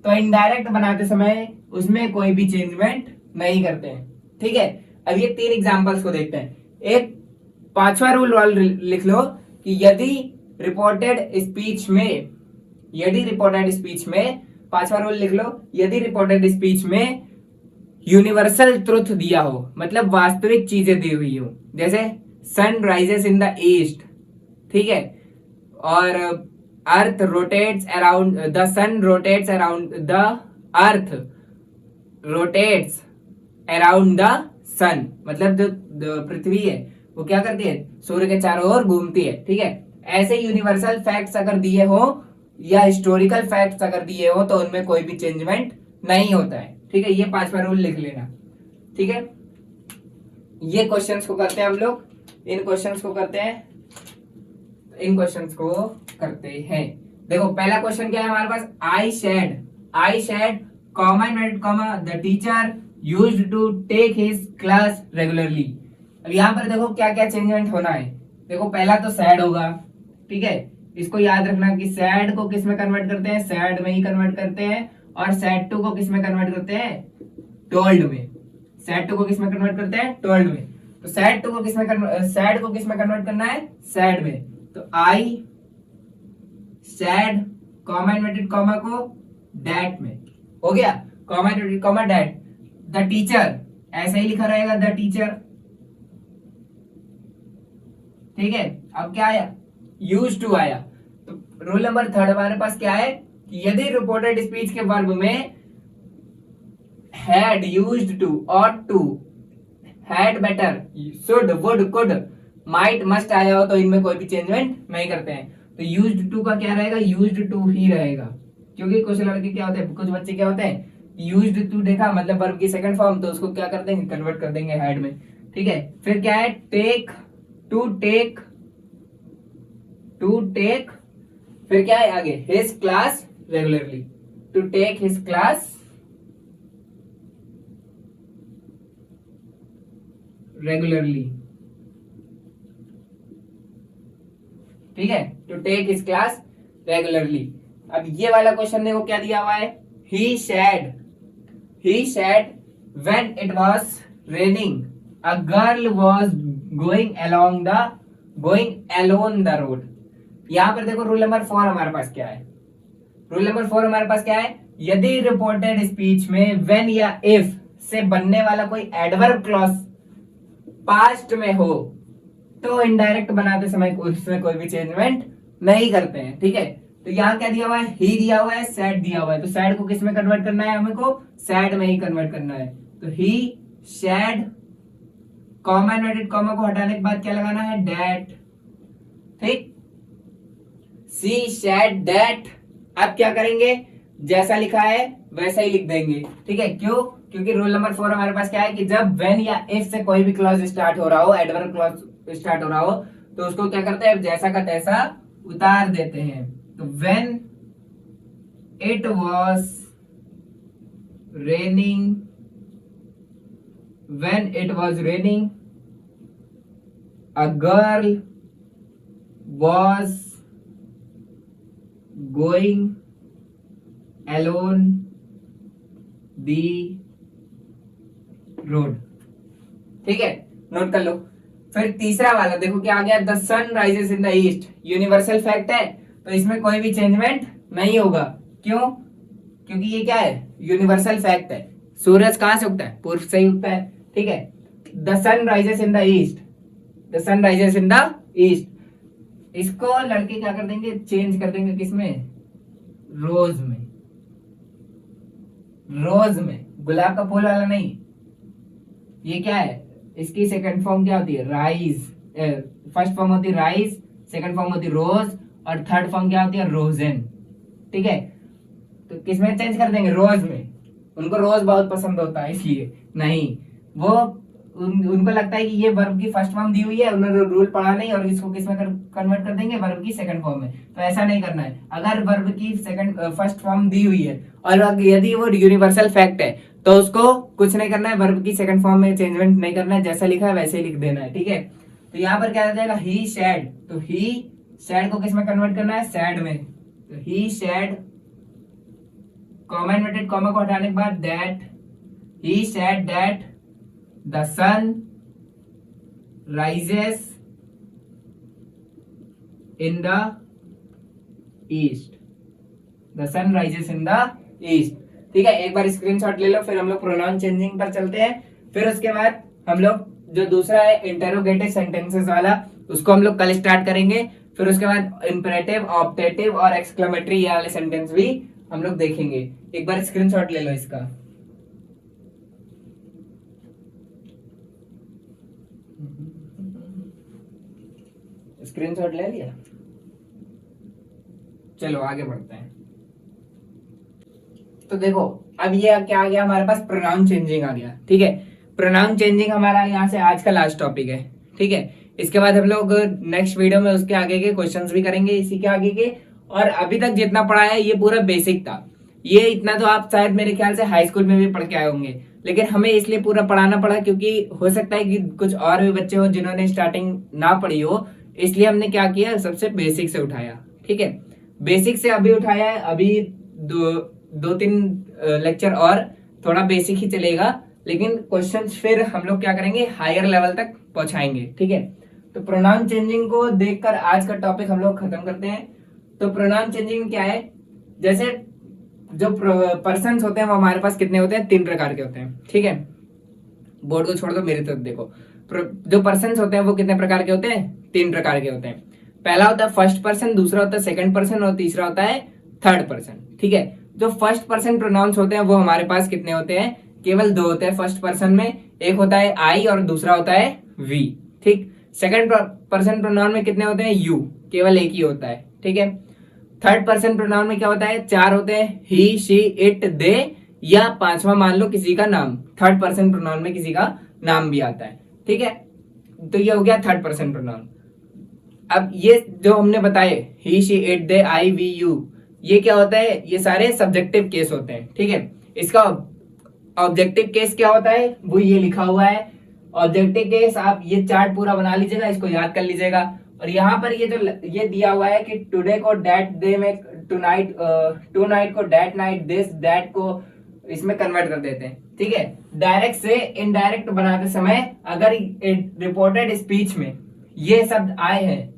A: तो इनडायरेक्ट बनाते समय उसमें कोई भी चेंजमेंट नहीं करते हैं, ठीक है। अब ये 3 एग्जांपल्स को देखते हैं। एक 5वां रूल लिख लो कि यदि रिपोर्टेड स्पीच में, यदि रिपोर्टेड स्पीच में, 5वां रूल लिख लो, यदि रिपोर्टेड स्पीच में यूनिवर्सल ट्रुथ दिया हो, मतलब वास्तविक चीजें दी हुई हो, जैसे sun rises in the east, ठीक है, और earth rotates around the sun, rotates around the earth, rotates around the sun, मतलब जो पृथ्वी है वो क्या करती है, सूर्य के चारों ओर घूमती है, ठीक है। ऐसे यूनिवर्सल फैक्ट्स अगर दिए हो या हिस्टोरिकल फैक्ट्स अगर दिए हो तो उनमें कोई भी चेंजमेंट नहीं होता है, ठीक है। ये 5वां रूल लिख लेना, ठीक है। ये क्वेश्चंस को करते हैं हम लोग, इन क्वेश्चंस को करते हैं, इन क्वेश्चंस को करते हैं। देखो पहला क्वेश्चन क्या है हमारे पास, I said comma inverted comma the teacher used to take his class regularly. अब यहाँ पर देखो क्या क्या चेंजमेंट होना है, देखो पहला तो सैड होगा, ठीक है, इसको याद रखना कि सैड को किस में कन्वर्ट करते हैं, सैड में ही कन्वर्ट करते हैं, और सैड टू को किस में कन्वर्ट करते हैं, टोल्ड में। सैड टू को किस में कन्वर्ट करते हैं, टोल्ड में। तो सैड टू को किस में सैड को किस में कन्वर्ट करना है, सैड में। तो आई सैड कॉमा इन्वर्टेड कॉमा को डैट में, हो गया, comma inverted comma that. The teacher ऐसा ही लिखा रहेगा, द टीचर, ठीक है। अब क्या आया, यूज टू आया। तो रूल नंबर 3 हमारे पास क्या है कि यदि रिपोर्टेड स्पीच के वर्ब में had, used to, ought to, had better, should, would, could, might, must आया हो तो इनमें कोई भी चेंजमेंट नहीं करते हैं। तो यूज्ड टू का क्या रहेगा, यूज्ड टू ही रहेगा, क्योंकि कुछ लड़के क्या होते हैं, कुछ बच्चे क्या होते हैं, यूज्ड टू देखा मतलब वर्ब की सेकंड फॉर्म, तो उसको क्या कर देंगे, कन्वर्ट कर देंगे हैड में, ठीक है। फिर क्या है, take, to take, to take, फिर क्या है आगे, his class regularly, to take his class regularly, ठीक है, to take his class regularly. अब ये वाला क्वेश्चन देखो क्या दिया हुआ है, he said when it was raining a girl was going alone the road। यहां पर देखो रूल नंबर 4 हमारे पास क्या है, रूल नंबर 4 हमारे पास क्या है, यदि रिपोर्टेड स्पीच में when या if से बनने वाला कोई एडवर्ब क्लॉज पास्ट में हो तो इनडायरेक्ट बनाते समय उसमें कोई भी चेंजमेंट नहीं करते हैं, ठीक है। तो यहाँ क्या दिया हुआ है, ही दिया हुआ है, सैड दिया हुआ है, तो सैड को किस में कन्वर्ट करना है, हमें को सैड में ही कन्वर्ट करना है। तो he said, comma inverted comma को हटाने के बाद क्या लगाना है, डैट, ठीक। सी सैड डैट, अब क्या करेंगे, जैसा लिखा है वैसा ही लिख देंगे, ठीक है। क्यों, क्योंकि रूल नंबर 4 हमारे पास क्या है कि जब व्हेन या इफ से कोई भी क्लॉज स्टार्ट हो रहा हो, एडवर्ब क्लॉज स्टार्ट हो रहा हो, तो उसको क्या करते हैं, जैसा का तैसा उतार देते हैं। तो when it was raining, a girl was going along the road, ठीक है, नोट कर लो। फिर तीसरा वाला देखो क्या आ गया, the sun rises in the east, universal fact है, तो इसमें कोई भी चेंजमेंट नहीं होगा। क्यों, क्योंकि ये क्या है, यूनिवर्सल फैक्ट है। सूरज कहां से उगता है, पूर्व से ही उगता है, ठीक है। The sun rises in the east, the sun rises in the east, इसको लड़के क्या कर देंगे, चेंज कर देंगे किसमें, रोज में, रोज में, गुलाब का फूल वाला नहीं। ये क्या है, इसकी सेकंड फॉर्म क्या होती है, राइज, फर्स्ट फॉर्म होती है राइज, सेकंड फॉर्म होती है रोज, और थर्ड फॉर्म क्या होती है, रोजेन, ठीक है। तो किसमें चेंज कर देंगे, रोज में। उनको रोज बहुत पसंद होता है इसलिए नहीं, वो उनको लगता है कि ये वर्ब की फर्स्ट फॉर्म दी हुई है, उन्होंने रूल पढ़ा नहीं और इसको किसमें कन्वर्ट कर देंगे, वर्ब की सेकंड फॉर्म में। तो ऐसा नहीं करना है। अगर वर्ब की फर्स्ट फॉर्म दी हुई है और यदि वो यूनिवर्सल फैक्ट है तो उसको कुछ नहीं करना है, वर्ब की सेकंड फॉर्म में चेंजमेंट नहीं करना है, जैसा लिखा है वैसे ही लिख देना है, ठीक है। तो यहाँ पर क्या आ जाएगा, ही सैड, तो ही सैड को किसमें कन्वर्ट करना है, सैड में। तो he said, comma inverted comma को हटाने के बाद that, he said that the sun rises in the east, the sun rises in the east, ठीक है। एक बार स्क्रीनशॉट ले लो, फिर हम लोग प्रोनाउन चेंजिंग पर चलते हैं। फिर उसके बाद हम लोग जो दूसरा है इंटेरोगेटिव सेंटेंसेस वाला, उसको हम लोग कल स्टार्ट करेंगे। फिर उसके बाद इंपरेटिव, ऑप्टेटिव और एक्सक्लेमेटरी ये वाले सेंटेंस भी हम लोग देखेंगे। एक बार स्क्रीनशॉट ले लो इसका। स्क्रीनशॉट ले लिया, चलो आगे बढ़ते हैं। तो देखो अब ये क्या आ गया हमारे पास, प्रोनाउन चेंजिंग आ गया, ठीक है। प्रोनाउन चेंजिंग हमारा यहाँ से आज का लास्ट टॉपिक है, ठीक है। इसके बाद हम लोग नेक्स्ट वीडियो में उसके आगे के क्वेश्चंस भी करेंगे, इसी के आगे के। और अभी तक जितना पढ़ा है ये पूरा बेसिक था, ये इतना तो आप शायद मेरे ख्याल से हाई स्कूल में भी पढ़ के आए होंगे, लेकिन हमें इसलिए पूरा पढ़ाना पड़ा क्योंकि हो सकता है कि कुछ और भी बच्चे हो जिन्होंने स्टार्टिंग ना पढ़ी हो, इसलिए हमने क्या किया, सबसे बेसिक से उठाया, ठीक है। ठीक है। बेसिक से अभी उठाया है, अभी दो तीन लेक्चर और थोड़ा बेसिक ही चलेगा, लेकिन क्वेश्चन फिर हम लोग क्या करेंगे, हायर लेवल तक पहुंचाएंगे, ठीक है। तो प्रोनाउन चेंजिंग को देखकर आज का टॉपिक हम लोग खत्म करते हैं। तो प्रोनाउन चेंजिंग क्या है, जैसे जो पर्सन्स होते हैं वो हमारे पास कितने होते हैं, 3 प्रकार के होते हैं, ठीक है। बोर्ड को छोड़ दो, मेरी तरफ देखो। जो पर्सन्स होते हैं वो कितने प्रकार के होते हैं, 3 प्रकार के होते हैं। पहला होता है फर्स्ट पर्सन, दूसरा होता है सेकंड पर्सन और तीसरा होता है थर्ड पर्सन, ठीक है। जो फर्स्ट पर्सन प्रोनाउंस होते हैं वो हमारे पास कितने होते हैं, केवल 2 होते हैं फर्स्ट पर्सन में, एक होता है आई और दूसरा होता है वी, ठीक। सेकंड पर्सन प्रोनाउन में कितने होते हैं, यू, केवल एक ही होता है, ठीक है। थर्ड पर्सन प्रोनाउन में क्या होता है, 4 होते हैं, ही, शी, इट, दे, या 5वां मान लो किसी का नाम। थर्ड पर्सन प्रोनाउन में किसी का नाम भी आता है, ठीक है। तो ये हो गया थर्ड पर्सन प्रोनाउन। अब ये जो हमने बताए, he, she, it, they, I, we, you, ये क्या होता है, ये सारे सब्जेक्टिव केस होते हैं, ठीक है। इसका ऑब्जेक्टिव केस क्या होता है, वो ये लिखा हुआ है। ऑब्जेक्टिव केस आप ये चार्ट पूरा बना लीजिएगा, इसको याद कर लीजिएगा। और यहाँ पर ये जो ये दिया हुआ है कि टुडे को डेट डे में, टुनाइट टू नाइट को डेट नाइट, दिस दैट को इसमें कन्वर्ट कर देते हैं, ठीक है। डायरेक्ट से इनडायरेक्ट बनाते समय अगर रिपोर्टेड स्पीच में ये शब्द आए हैं,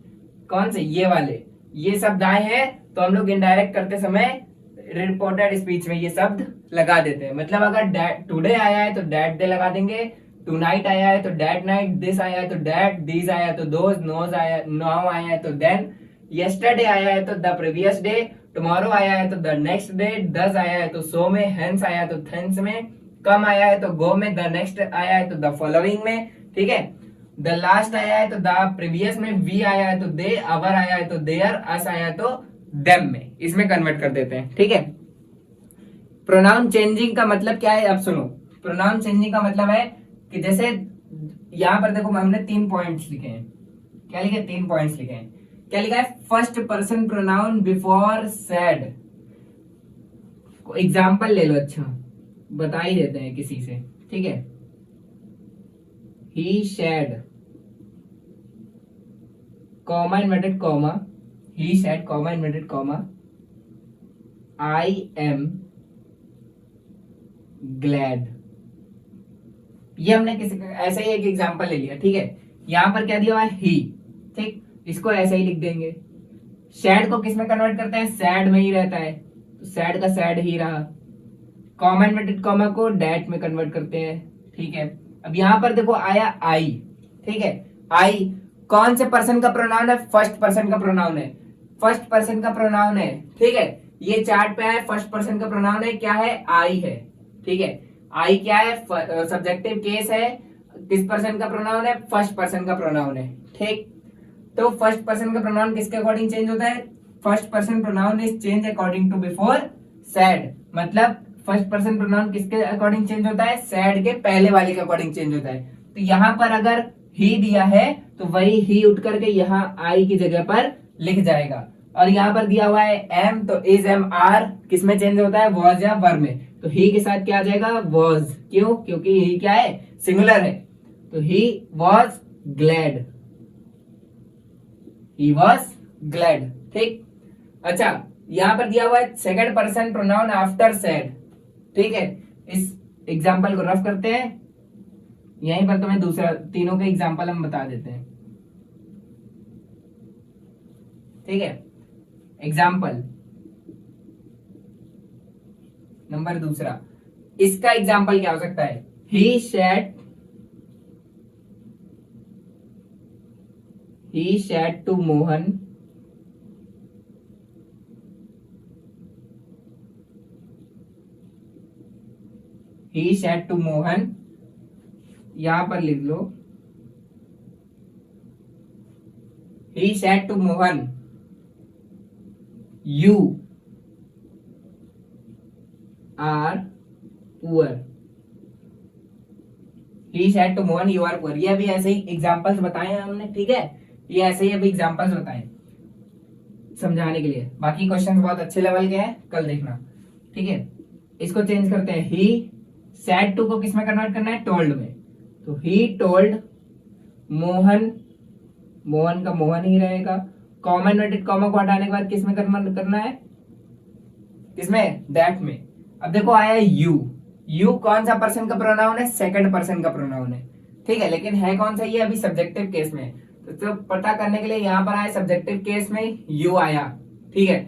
A: कौन से, ये वाले, ये शब्द आए हैं, तो हम लोग इनडायरेक्ट करते समय रिपोर्टेड स्पीच में ये शब्द लगा देते हैं। मतलब अगर टुडे आया है तो डेट डे लगा देंगे, टू नाइट आया है तो डेट नाइट, दिस आया है तो डेट, दिस आया है तो दोज, नोज आया, नाउ आया है तो देन, यस्टरडे आया है तो द प्रीवियस डे, टुमारो आया है तो द नेक्स्ट डे, दस आया है तो सो में, हेंस आया है तो थेंस में, कम आया है तो गो में, द नेक्स्ट आया है तो द फॉलोइंग में, ठीक है। द लास्ट आया है तो द प्रीवियस में, वी आया है तो दे, अवर आया है तो देयर, अस आया है तो देम में, इसमें कन्वर्ट कर देते हैं, ठीक है। प्रोनाउन चेंजिंग का मतलब क्या है, अब सुनो। प्रोनाउन चेंजिंग का मतलब है कि जैसे यहां पर देखो हमने 3 पॉइंट्स लिखे हैं। क्या लिखे, 3 पॉइंट्स लिखे हैं। क्या लिखा है, first person pronoun before sad. Example ले लो, अच्छा बता ही देते हैं किसी से, ठीक है। He said, comma inverted comma, he said comma inverted comma, I am glad. ये हमने किसी ऐसा ही एक एग्जांपल ले लिया, ठीक है। यहां पर क्या दिया हुआ है, ही, ठीक, इसको ऐसे ही लिख देंगे। सैड को किस में कन्वर्ट करते हैं, सैड में ही रहता है, तो सैड का सैड ही रहा। कॉमा इन्वर्टेड कॉमा को डैट में कन्वर्ट करते हैं, ठीक है। अब यहां पर देखो आया आई, ठीक है। आई कौन से पर्सन का प्रोनाउन है, फर्स्ट पर्सन का प्रोनाउन है, फर्स्ट पर्सन का प्रोनाउन है, ठीक है। ये चार्ट पे है, फर्स्ट पर्सन का प्रोनाउन है, क्या है, आई है, ठीक है। आई क्या है, सब्जेक्टिव केस है, किस पर्सन का प्रोनाउन है, फर्स्ट पर्सन का प्रोनाउन है, ठीक। तो फर्स्ट पर्सन का प्रोनाउन किसके अकॉर्डिंग चेंज होता है, first person pronoun is change according to before said. मतलब फर्स्ट पर्सन प्रोनाउन किसके अकॉर्डिंग चेंज होता है, सैड के पहले वाले के अकॉर्डिंग चेंज होता है। तो यहाँ पर अगर ही दिया है तो वही ही उठ करके यहाँ आई की जगह पर लिख जाएगा। और यहाँ पर दिया हुआ है एम, तो इज एम आर किस में चेंज होता है, वॉज या वर में, तो ही के साथ क्या आ जाएगा, वॉज। क्यों, क्योंकि ही क्या है, सिंगुलर है, तो he was glad, he was glad, ठीक। अच्छा, यहां पर दिया हुआ है second person pronoun after sad, ठीक है। इस एग्जांपल को रफ करते हैं, यहीं पर तुम्हें दूसरा तीनों के एग्जांपल हम बता देते हैं, ठीक है। एग्जाम्पल नंबर दूसरा, इसका एग्जाम्पल क्या हो सकता है, ही said to मोहन यहां पर लिख लो, he said to Mohan you are poor। he said to Mohan you are poor। ये भी ऐसे ही एग्जांपल्स बताए हैं हमने, ठीक है। ये ऐसे ही अभी एग्जांपल्स बताए समझाने के लिए। बाकी क्वेश्चंस बहुत अच्छे लेवल के हैं, कल देखना, ठीक है। इसको चेंज करते हैं, ही said to को किस में कन्वर्ट करना है, टोल्ड में, तो ही टोल्ड मोहन, मोहन का मोहन ही रहेगा, कॉमा इन्वर्टेड कॉमा को हटाने के बाद किस में करना है, किसमें, दैट में। अब देखो आया यू, यू कौन सा पर्सन का प्रोनाउन है, सेकंड पर्सन का प्रोनाउन है, ठीक है, लेकिन है कौन सा, ये अभी सब्जेक्टिव केस में। तो पता करने के लिए यहाँ पर आया सब्जेक्टिव केस में यू आया, ठीक है,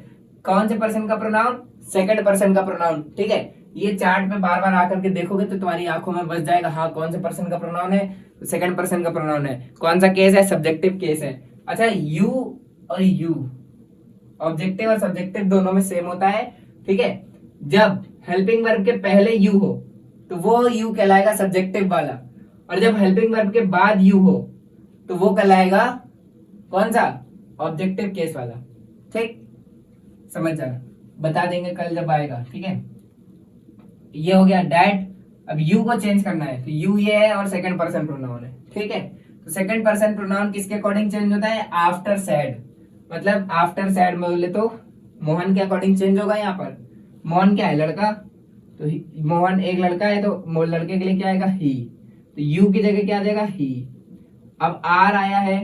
A: कौन से पर्सन का प्रोनाउन, सेकंड पर्सन का प्रोनाउन, ठीक है। ये चार्ट में बार बार आकर के देखोगे तो तुम्हारी आंखों में बस जाएगा, हाँ कौन से पर्सन का प्रोनाउन है, सेकंड पर्सन का प्रोनाउन है, कौन सा केस है, सब्जेक्टिव केस है। अच्छा यू और यू ऑब्जेक्टिव और सब्जेक्टिव दोनों में सेम होता है, ठीक है। जब हेल्पिंग वर्ब के पहले यू हो तो वो यू कहलाएगा सब्जेक्टिव वाला, और जब हेल्पिंग वर्ब के बाद यू हो तो वो कहलाएगा कौन सा, ऑब्जेक्टिव केस वाला, ठीक, समझ जाना, बता देंगे कल जब आएगा, ठीक है। ये हो गया डैट। अब यू को चेंज करना है तो यू ये है और सेकंड पर्सन प्रोनाउन है, ठीक है। तो सेकंड पर्सन प्रोनाउन किसके अकॉर्डिंग चेंज होता है, आफ्टर सैड, मतलब आफ्टर सैड में बोले तो मोहन के अकॉर्डिंग चेंज होगा। यहाँ पर मोहन क्या है, लड़का, तो मोहन एक लड़का है तो लड़के के लिए क्या आएगा, ही, तो यू की जगह क्या आ जाएगा, ही। अब आर आया है,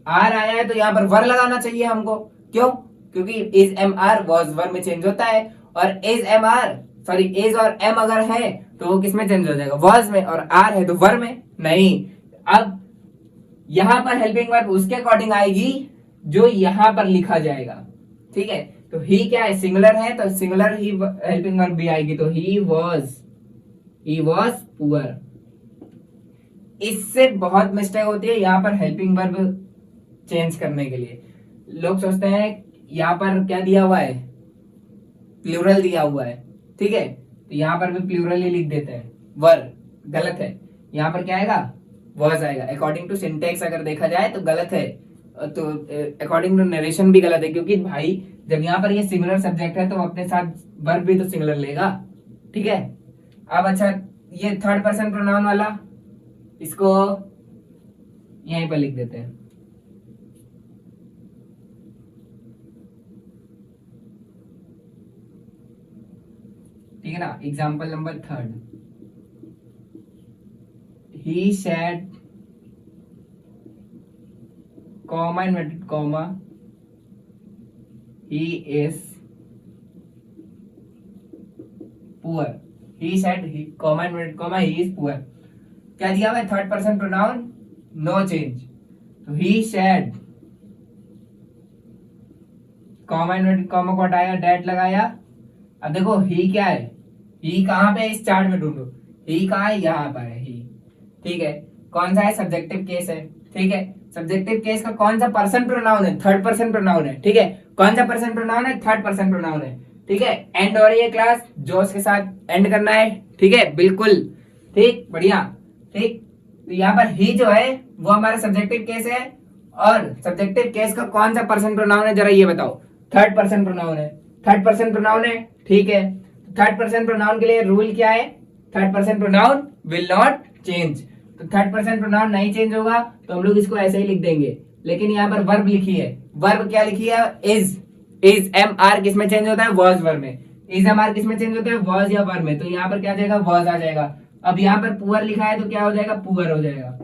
A: आर आया है तो यहाँ पर वर लगाना चाहिए हमको, क्यों, क्योंकि is am are was were में चेंज होता है, और is am are sorry is और एम अगर है तो वो किस में चेंज हो जाएगा, वॉज में, और आर है तो वर में नहीं। अब यहां पर हेल्पिंग वर्ब उसके अकॉर्डिंग आएगी जो यहां पर लिखा जाएगा, ठीक है। तो ही क्या है, सिंगुलर है तो सिंगुलर ही हेल्पिंग वर्ब भी आएगी, तो ही वॉज पुअर। इससे बहुत मिस्टेक होती है यहाँ पर हेल्पिंग वर्ब चेंज करने के लिए। लोग सोचते हैं यहाँ पर क्या दिया हुआ है, प्लूरल दिया हुआ है, ठीक है, तो यहाँ पर भी प्लूरल ही लिख देते हैं, वर, गलत है। यहाँ पर क्या आएगा, वॉज आएगा। अकॉर्डिंग टू सिंटेक्स अगर देखा जाए तो गलत है, तो अकॉर्डिंग टू नरेशन भी गलत है, क्योंकि भाई जब यहाँ पर ये सिंगुलर सब्जेक्ट है तो अपने साथ वर्ब भी तो सिंगुलर लेगा, ठीक है। अब अच्छा ये थर्ड पर्सन प्रोनाउन वाला, इसको यहीं पर लिख देते हैं, ठीक है ना। Example number third, he said comma inverted comma he is poor, he said he comma inverted comma he is poor। क्या दिया हुआ है, third person pronoun, no change, तो he said comma inverted comma को हटाया, डैट लगाया। अब देखो ही क्या है, ही कहां पे है इस चार्ट में ढूंढो, ही कहां है, यहां पर है ही, ठीक है। कौन सा है, सब्जेक्टिव केस है, ठीक है। सब्जेक्टिव केस का कौन सा पर्सन प्रोनाउन है, थर्ड पर्सन प्रोनाउन है, ठीक है। कौन सा पर्सन प्रोनाउन है, थर्ड पर्सन प्रोनाउन है, ठीक है। एंड हो रही है क्लास, जोश के साथ एंड करना है, ठीक है, बिल्कुल ठीक, बढ़िया, ठीक। तो यहाँ पर ही जो है वो हमारा सब्जेक्टिव केस है, और सब्जेक्टिव केस का कौन सा पर्सन प्रोनाउन है जरा ये बताओ, थर्ड पर्सन प्रोनाउन है, थर्ड पर्सन प्रोनाउन है, ठीक है। थर्ड पर्सन प्रोनाउन के लिए रूल क्या है, third person pronoun will not change, तो थर्ड पर्सन प्रोनाउन नहीं चेंज होगा तो हम लोग इसको ऐसे ही लिख देंगे। लेकिन यहाँ पर वर्ब लिखी है, वर्ब क्या लिखी है, इज एम आर किस में चेंज होता है, वॉज वर्ब में, इज एम आर किस में चेंज होता है, वॉज या वर्ब में, तो यहाँ पर क्या आ जाएगा, वॉज आ जाएगा। अब यहाँ पर पुअर लिखा है तो क्या हो जाएगा, पुअर हो जाएगा,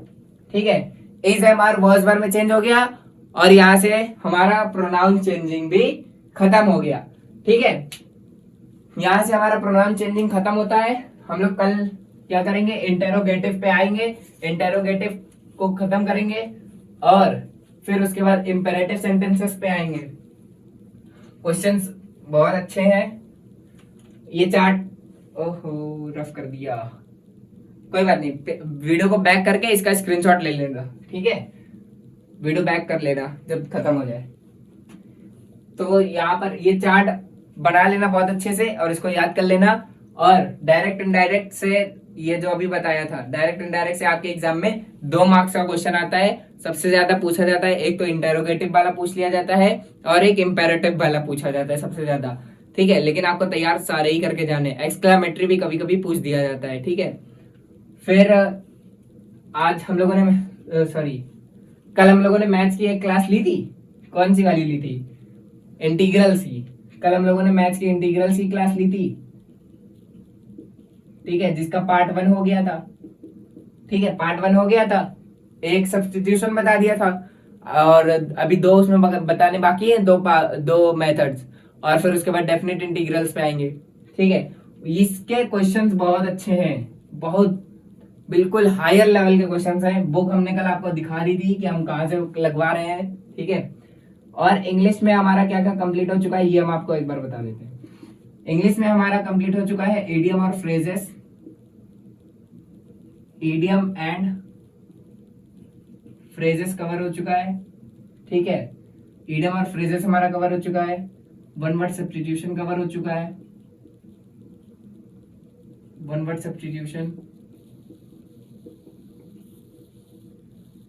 A: ठीक है। Is am are was verb में चेंज हो गया, और यहाँ से हमारा प्रोनाउन चेंजिंग भी खत्म हो गया, ठीक है। यहाँ से हमारा प्रोनाउन चेंजिंग खत्म होता है। हम लोग कल क्या करेंगे, इंटेरोगेटिव पे आएंगे, इंटेरोगेटिव को खत्म करेंगे, और फिर उसके बाद इंपेरेटिव सेंटेंसेस पे आएंगे। क्वेश्चंस बहुत अच्छे हैं। ये चार्ट, ओहो रफ कर दिया, कोई बात नहीं, वीडियो को बैक करके इसका स्क्रीनशॉट ले लेना, ठीक है, वीडियो बैक कर लेना जब खत्म हो जाए। तो यहाँ पर ये चार्ट बना लेना बहुत अच्छे से, और इसको याद कर लेना। और डायरेक्ट इनडायरेक्ट से ये जो अभी बताया था, डायरेक्ट इनडायरेक्ट से आपके एग्जाम में 2 मार्क्स का क्वेश्चन आता है, सबसे ज्यादा पूछा जाता है। एक तो इंटेरोगेटिव वाला पूछ लिया जाता है, और एक इंपेरेटिव वाला पूछा जाता है सबसे ज्यादा, ठीक है। लेकिन आपको तैयार सारे ही करके जाने, एक्सक्लेमेटरी भी कभी कभी पूछ दिया जाता है, ठीक है। फिर आज हम लोगों ने कल हम लोगों ने मैथ्स की एक क्लास ली थी, कौन सी वाली ली थी, इंटीग्रल्स की। कल हम लोगों ने मैथ्स की इंटीग्रल्स की क्लास ली थी, ठीक है, जिसका पार्ट 1 हो गया था, ठीक है, पार्ट 1 हो गया था, एक सब्स्टिट्यूशन बता दिया था। और अभी दो उसमें बताने बाकी है, दो मेथड्स, और फिर उसके बाद डेफिनेट इंटीग्रल्स पे आएंगे। ठीक है, इसके क्वेश्चंस बहुत अच्छे हैं, बहुत बिल्कुल हायर लेवल के क्वेश्चंस हैं। बुक हमने कल आपको दिखा दी थी कि हम कहाँ से लगवा रहे हैं। ठीक है, और इंग्लिश में हमारा क्या क्या कंप्लीट हो चुका है ये हम आपको एक बार बता देते हैं। इंग्लिश में हमारा कंप्लीट हो चुका है इडियम और phrases, idiom and phrases cover हो चुका है। ठीक है, इडियम और फ्रेजेस हमारा कवर हो चुका है। वन वर्ड सब्स्टिट्यूशन कवर हो चुका है, वन वर्ड सब्स्टिट्यूशन।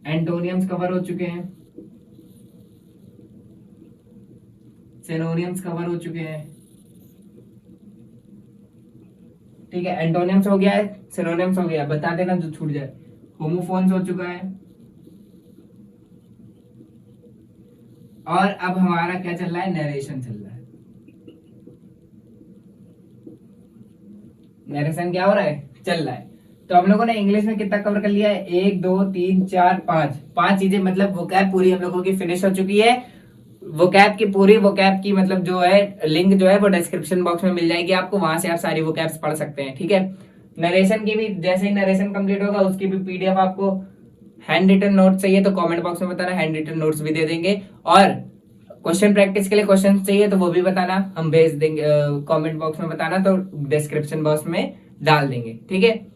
A: एंटोनियम्स कवर हो चुके हैं, सिनोनियम्स कवर हो चुके हैं। ठीक है, एंटोनियम्स हो गया है, सिनोनियम्स हो गया है, बता देना जो छूट जाए। होमोफोन्स हो चुका है। और अब हमारा क्या चल रहा है, नरेशन चल रहा है। नरेशन क्या हो रहा है, चल रहा है। तो हम लोगों ने इंग्लिश में कितना कवर कर लिया है, 1 2 3 4 5, 5 चीजें, मतलब वोकैब पूरी हम लोगों की फिनिश हो चुकी है। वोकैब की पूरी वोकैब की मतलब जो है लिंक जो है वो डिस्क्रिप्शन बॉक्स में मिल जाएगी आपको, वहां से आप सारी वोकैब्स पढ़ सकते हैं। ठीक है, नरेशन की भी, जैसे ही नरेशन कंप्लीट होगा उसकी भी पीडीएफ आपको, हैंड रिटन नोट चाहिए तो कमेंट बॉक्स में बताना, हैंड रिटन नोट्स भी दे देंगे। और क्वेश्चन प्रैक्टिस के लिए क्वेश्चन चाहिए तो वो भी बताना, हम भेज देंगे, कमेंट बॉक्स में बताना तो डिस्क्रिप्शन बॉक्स में डाल देंगे। ठीक है,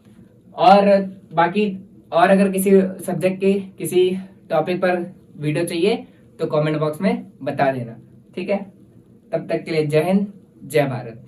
A: और बाकी और अगर किसी सब्जेक्ट के किसी टॉपिक पर वीडियो चाहिए तो कमेंट बॉक्स में बता देना। ठीक है, तब तक के लिए जय हिंद, जय भारत।